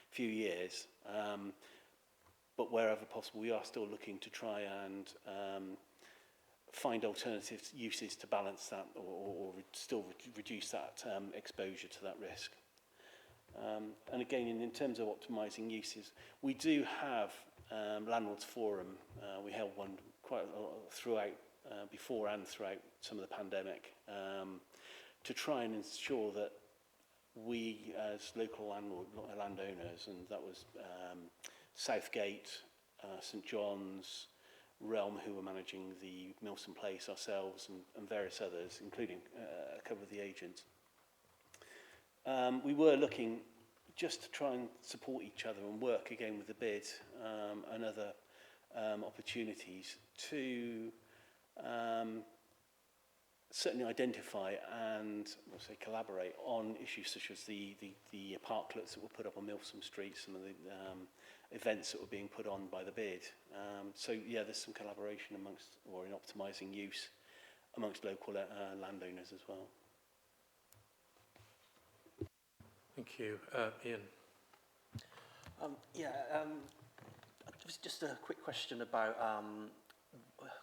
few years. But wherever possible, we are still looking to try and find alternative uses to balance that, or still reduce that exposure to that risk. And again, in terms of optimising uses, we do have Landlords Forum. We held one quite a lot throughout, before and throughout some of the pandemic, to try and ensure that we, as local landowners, and that was Southgate, St John's, Realm, who were managing the Milson Place, ourselves, and various others, including a couple of the agents. We were looking just to try and support each other and work again with the bid and other opportunities to certainly identify and collaborate on issues such as the parklets that were put up on Milsom Street, some of the events that were being put on by the bid. So yeah, there's some collaboration in optimising use amongst local landowners as well. Thank you. Ian. Just a quick question about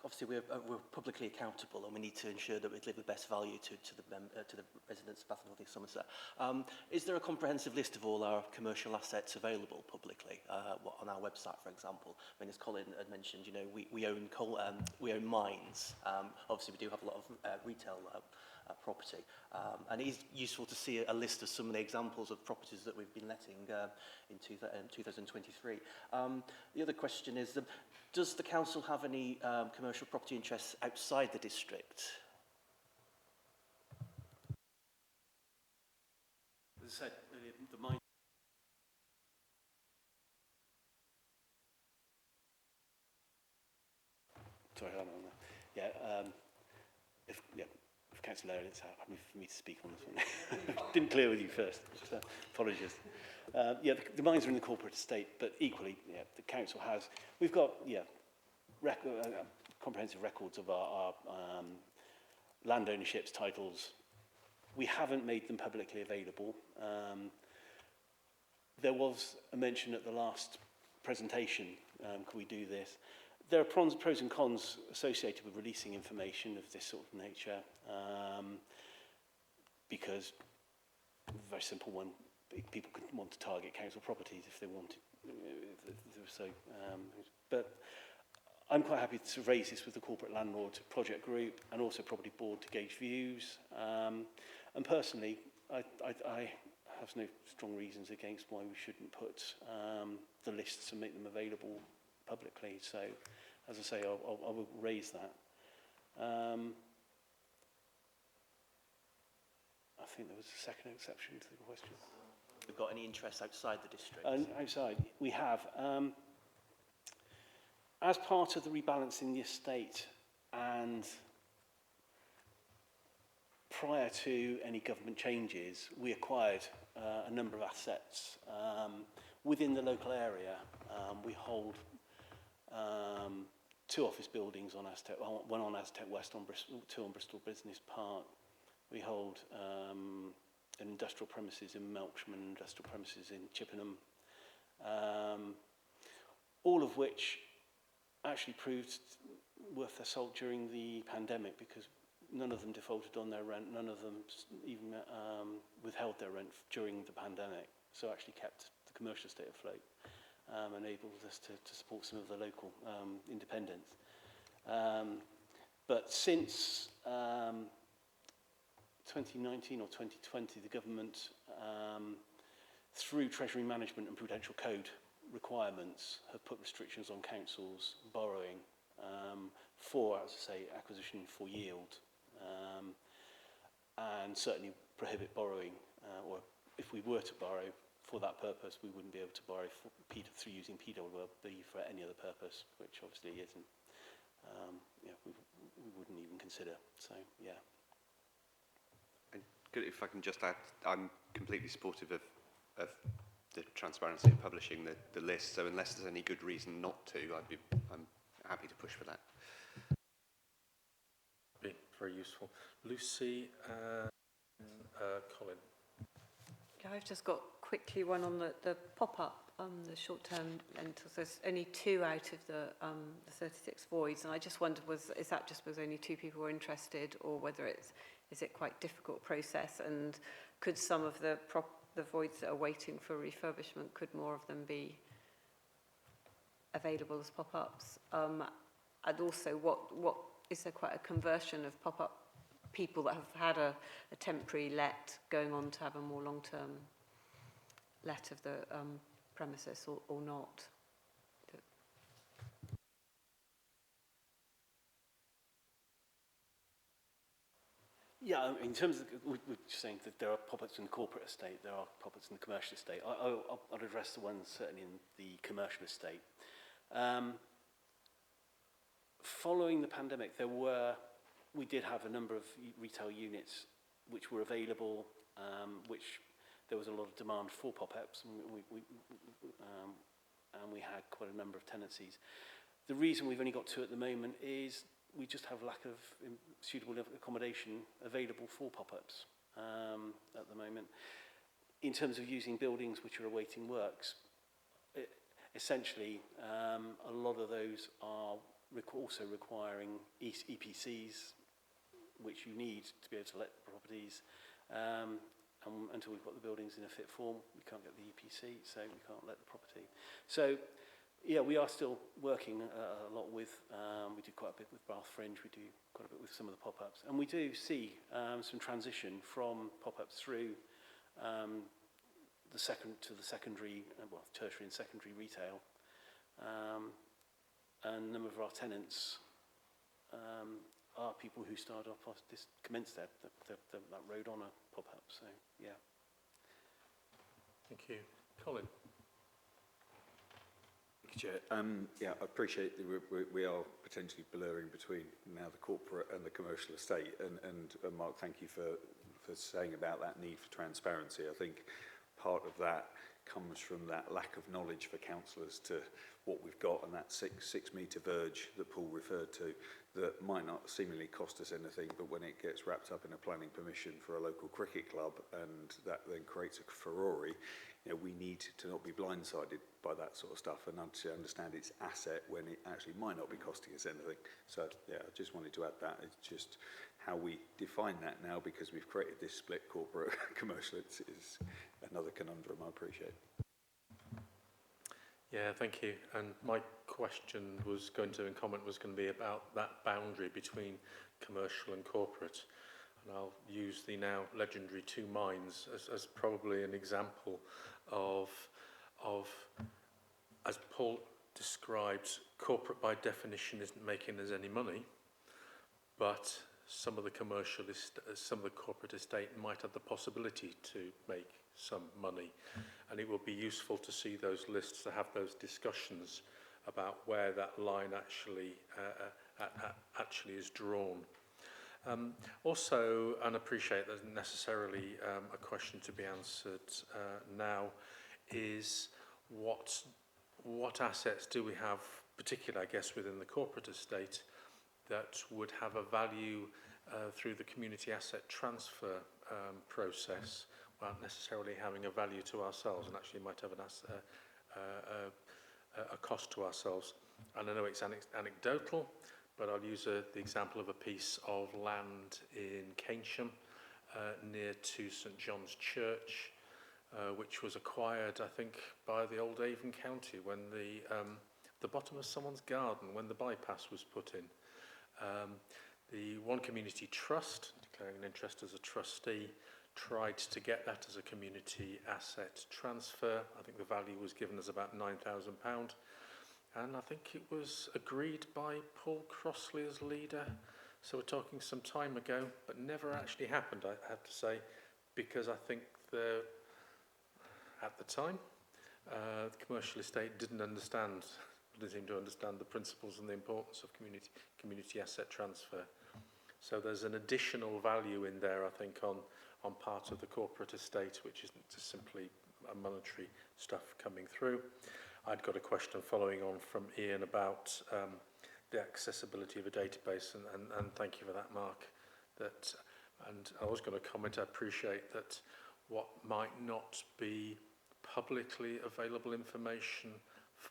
obviously we're publicly accountable, and we need to ensure that we deliver the best value to the residents of Bath and North East Somerset. Is there a comprehensive list of all our commercial assets available publicly on our website, for example? I mean, as Colin had mentioned, you know, we own mines. Obviously, we do have a lot of retail property, and it is useful to see a list of some of the examples of properties that we've been letting in 2023. The other question is, does the council have any commercial property interests outside the district? As I said, the mine. Sorry, I don't know. Yeah, if Councillor Laird, it's happy for me to speak on this one. Didn't clear with you first. So apologies. Yeah, the mines are in the corporate estate, but equally, yeah, the council has. We've got comprehensive records of our land ownerships, titles. We haven't made them publicly available. There was a mention at the last presentation, could we do this? There are pros and cons associated with releasing information of this sort of nature, because, very simple one, people could want to target council properties if they wanted. But I'm quite happy to raise this with the corporate landlord project group and also property board to gauge views. And personally, I have no strong reasons against why we shouldn't put the lists and make them available publicly. So, as I say, I will raise that. I think there was a second exception to the question. We've got any interest outside the district? Outside, we have. As part of the rebalancing the estate and prior to any government changes, we acquired a number of assets within the local area. We hold 2 office buildings on Aztec, one on Aztec West, on Bristol, 2 on Bristol Business Park. We hold an industrial premises in Melksham and industrial premises in Chippenham, all of which actually proved worth their salt during the pandemic, because none of them defaulted on their rent, none of them even withheld their rent during the pandemic, so actually kept the commercial estate afloat, enabled us to support some of the local independents. But since 2019 or 2020, the government, through Treasury Management and Prudential Code requirements, have put restrictions on councils borrowing for, as I say, acquisition for yield, and certainly prohibit borrowing, or if we were to borrow for that purpose, we wouldn't be able to borrow through using PWB for any other purpose, which obviously isn't, we wouldn't even consider. So, yeah. If I can just add, I'm completely supportive of the transparency of publishing the list. So unless there's any good reason not to, I'm happy to push for that. Be very useful. Lucy and Colin. I've just got quickly one on the pop-up, the short-term rentals. There's only 2 out of the 36 voids, and I just wondered, is that just because only 2 people were interested, or whether is it quite difficult process, and could some of the voids that are waiting for refurbishment, could more of them be available as pop-ups? And also, what is there quite a conversion of pop-up people that have had a temporary let going on to have a more long-term let of the premises, or not? Yeah, in terms of, we're just saying that there are pop-ups in the corporate estate, there are pop-ups in the commercial estate. I'll address the ones certainly in the commercial estate. Following the pandemic, we did have a number of retail units which were available, which there was a lot of demand for pop-ups, and we had quite a number of tenancies. The reason we've only got 2 at the moment is we just have lack of suitable accommodation available for pop-ups at the moment. In terms of using buildings which are awaiting works, essentially a lot of those are also requiring EPCs, which you need to be able to let properties. And until we've got the buildings in a fit form, we can't get the EPC, so we can't let the property. So, yeah, we are still working a lot with, we do quite a bit with Bath Fringe, we do quite a bit with some of the pop-ups, and we do see some transition from pop-ups through the secondary, well, tertiary and secondary retail. And a number of our tenants are people who started off, commenced that road on a pop-up, so yeah. Thank you. Colin? Thank you, Chair. Yeah, I appreciate that we are potentially blurring between now the corporate and the commercial estate, and Mark, thank you for saying about that need for transparency. I think part of that comes from that lack of knowledge for councillors to what we've got, and that six metre verge that Paul referred to that might not seemingly cost us anything, but when it gets wrapped up in a planning permission for a local cricket club and that then creates a furore, you know, we need to not be blindsided by that sort of stuff and to understand its asset when it actually might not be costing us anything. So yeah, I just wanted to add that. It's just how we define that now, because we've created this split corporate commercial, is another conundrum. I appreciate. Yeah, thank you. And my question was going to, in comment, was going to be about that boundary between commercial and corporate. And I'll use the now legendary Two Mines as probably an example of, as Paul described, corporate by definition isn't making us any money, but some of the some of the corporate estate might have the possibility to make some money, and it will be useful to see those lists, to have those discussions about where that line actually is drawn. Also, and appreciate there's necessarily a question to be answered now, is what assets do we have, particularly I guess within the corporate estate, that would have a value through the community asset transfer process, without necessarily having a value to ourselves, and actually might have a cost to ourselves. And I know it's anecdotal, but I'll use the example of a piece of land in Keynsham near to St John's Church, which was acquired, I think, by the old Avon County when the bottom of someone's garden, when the bypass was put in. The One Community Trust, declaring an interest as a trustee, tried to get that as a community asset transfer. I think the value was given as about £9,000. And I think it was agreed by Paul Crossley as leader. So we're talking some time ago, but never actually happened, I have to say, because I think at the time, the commercial estate didn't seem to understand the principles and the importance of community asset transfer. So there's an additional value in there, I think, on part of the corporate estate, which isn't just simply a monetary stuff coming through. I'd got a question following on from Ian about the accessibility of a database, and thank you for that, Mark. And I was going to comment, I appreciate that what might not be publicly available information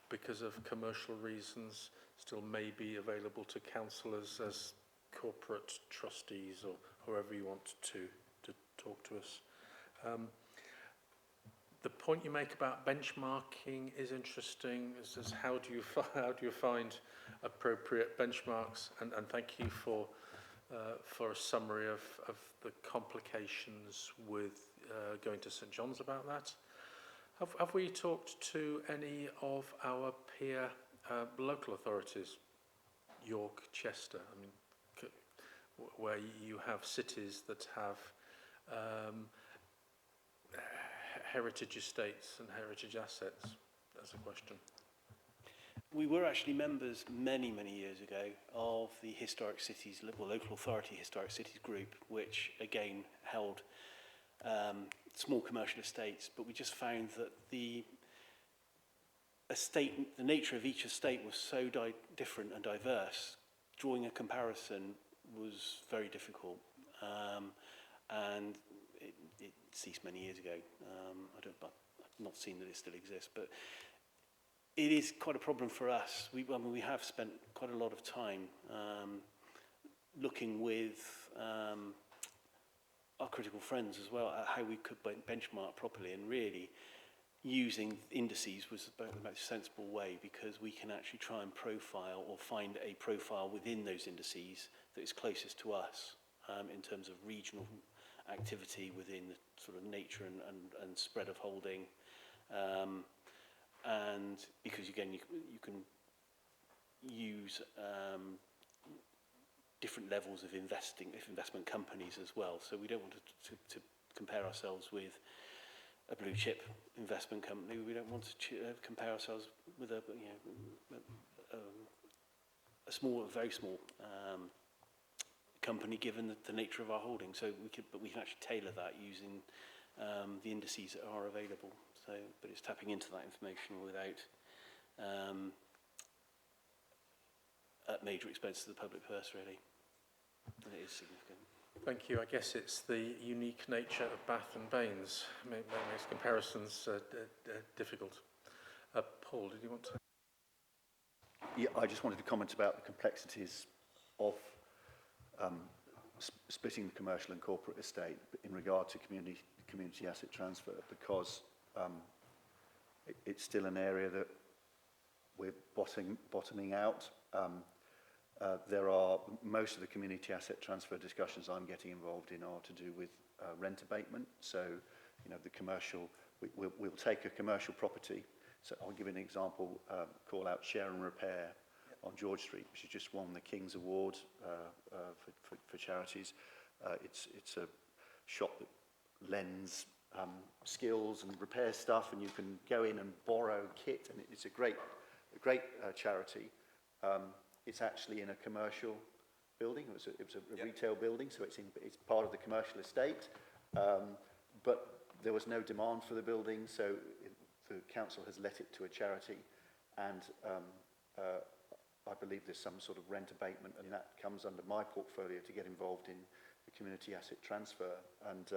because of commercial reasons still may be available to councillors as corporate trustees or whoever you want to talk to us. The point you make about benchmarking is interesting. Is how do you find appropriate benchmarks? And thank you for a summary of the complications with going to St John's about that. Have we talked to any of our peer local authorities, York, Chester? I mean, where you have cities that have heritage estates and heritage assets? That's a question. We were actually members many years ago of the Historic Cities, Local Authority Historic Cities group, which again held small commercial estates, but we just found that the nature of each estate was so different and diverse, drawing a comparison was very difficult, and it ceased many years ago. I've not seen that it still exists, but it is quite a problem for us. I mean, we have spent quite a lot of time looking with our critical friends as well at how we could benchmark properly, and really using indices was about the most sensible way, because we can actually try and profile or find a profile within those indices that is closest to us in terms of regional activity within the sort of nature and spread of holding. And because again, you can use different levels of investment companies as well. So we don't want to compare ourselves with a blue chip investment company. We don't want to compare ourselves with a very small company, given the nature of our holding. So we can actually tailor that using the indices that are available. So, but it's tapping into that information without at major expense to the public purse, really. And it is significant. Thank you. I guess it's the unique nature of Bath and Baines makes comparisons difficult. Paul, did you want to? Yeah, I just wanted to comment about the complexities of splitting the commercial and corporate estate in regard to community asset transfer, because it's still an area that we're bottoming out. There are most of the community asset transfer discussions I'm getting involved in are to do with rent abatement. So, you know, the commercial, we'll take a commercial property. So I'll give you an example, call out Share and Repair on George Street, which has just won the King's Award for charities. It's a shop that lends skills and repair stuff, and you can go in and borrow kit, and it's a great charity. It's actually in a commercial building. It was a retail building, so it's part of the commercial estate. But there was no demand for the building, so the council has let it to a charity, and I believe there's some sort of rent abatement, and that comes under my portfolio to get involved in the community asset transfer. And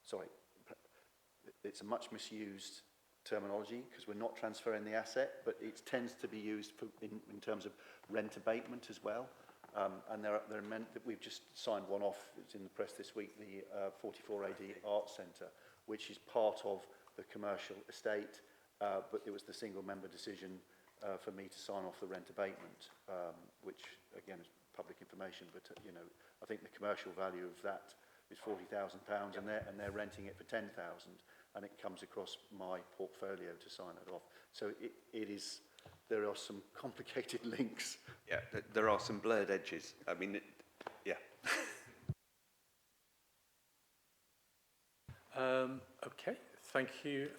sorry, it's a much misused terminology because we're not transferring the asset, but it tends to be used in terms of rent abatement as well. And there are meant that we've just signed one off. It's in the press this week, the 44 AD Arts Centre, which is part of the commercial estate, but it was the single member decision for me to sign off the rent abatement, which again is public information, but you know, I think the commercial value of that is £40,000, and they're renting it for 10,000, and it comes across my portfolio to sign it off. So it is, there are some complicated links. Yeah, there are some blurred edges. I mean, yeah. Okay, thank you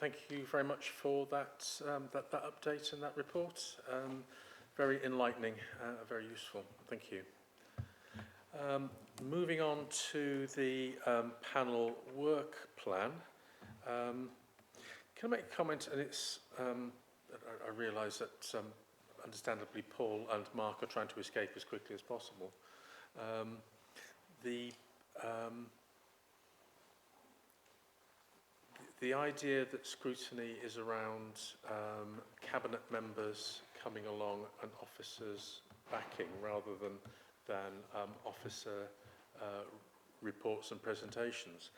very much for that that update and that report. Very enlightening, very useful. Thank you. Moving on to the panel work plan. Can I make a comment? And it's I realise that understandably Paul and Mark are trying to escape as quickly as possible. The idea that scrutiny is around cabinet members coming along and officers backing rather than officer reports and presentations,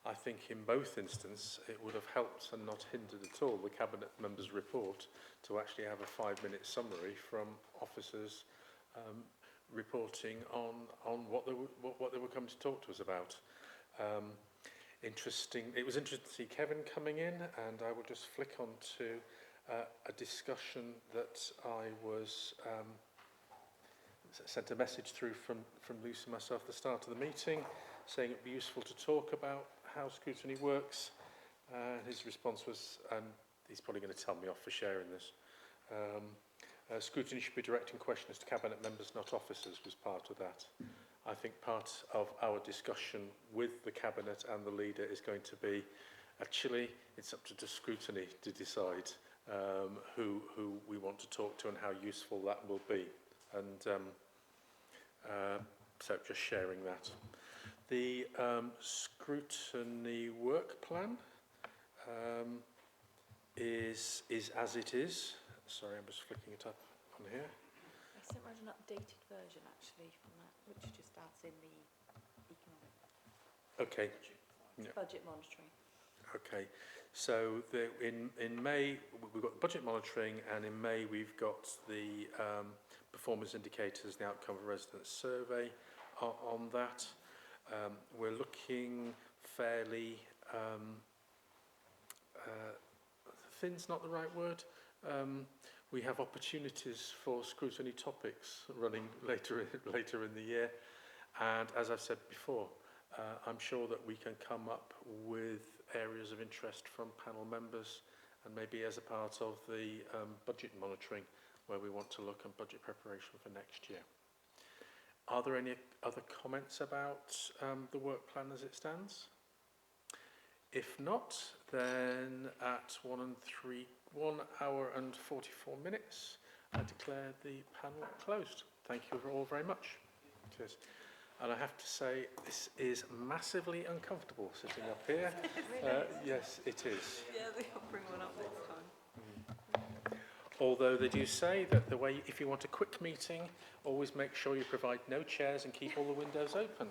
I think in both instances it would have helped and not hindered at all the cabinet members' report to actually have a 5-minute summary from officers reporting on what they were coming to talk to us about. It was interesting to see Kevin coming in, and I will just flick on to a discussion that I was sent a message through from Lucy and myself at the start of the meeting, saying it would be useful to talk about how scrutiny works. His response was, and he's probably going to tell me off for sharing this, scrutiny should be directing questions to cabinet members, not officers, was part of that. I think part of our discussion with the cabinet and the leader is going to be, actually, it's up to the scrutiny to decide who we want to talk to and how useful that will be. And so just sharing that. The scrutiny work plan is as it is. Sorry, I'm just flicking it up on here. I sent around an updated version actually from that, which just adds in the economic Okay. Yeah. budget monitoring. Okay, so in May we've got the budget monitoring, and in May we've got the performance indicators, the outcome of residents survey on that. We're looking fairly thin's not the right word. We have opportunities for scrutiny topics running later in the year, and as I've said before, I'm sure that we can come up with areas of interest from panel members, and maybe as a part of the budget monitoring, where we want to look at budget preparation for next year. Are there any other comments about the work plan as it stands? If not, then at 1 hour and 44 minutes, I declare the panel closed. Thank you all very much. Cheers. And I have to say, this is massively uncomfortable sitting up here. Yes, it is. Yeah, they'll bring one up next time. Although they do say that the way, if you want a quick meeting, always make sure you provide no chairs and keep all the windows open.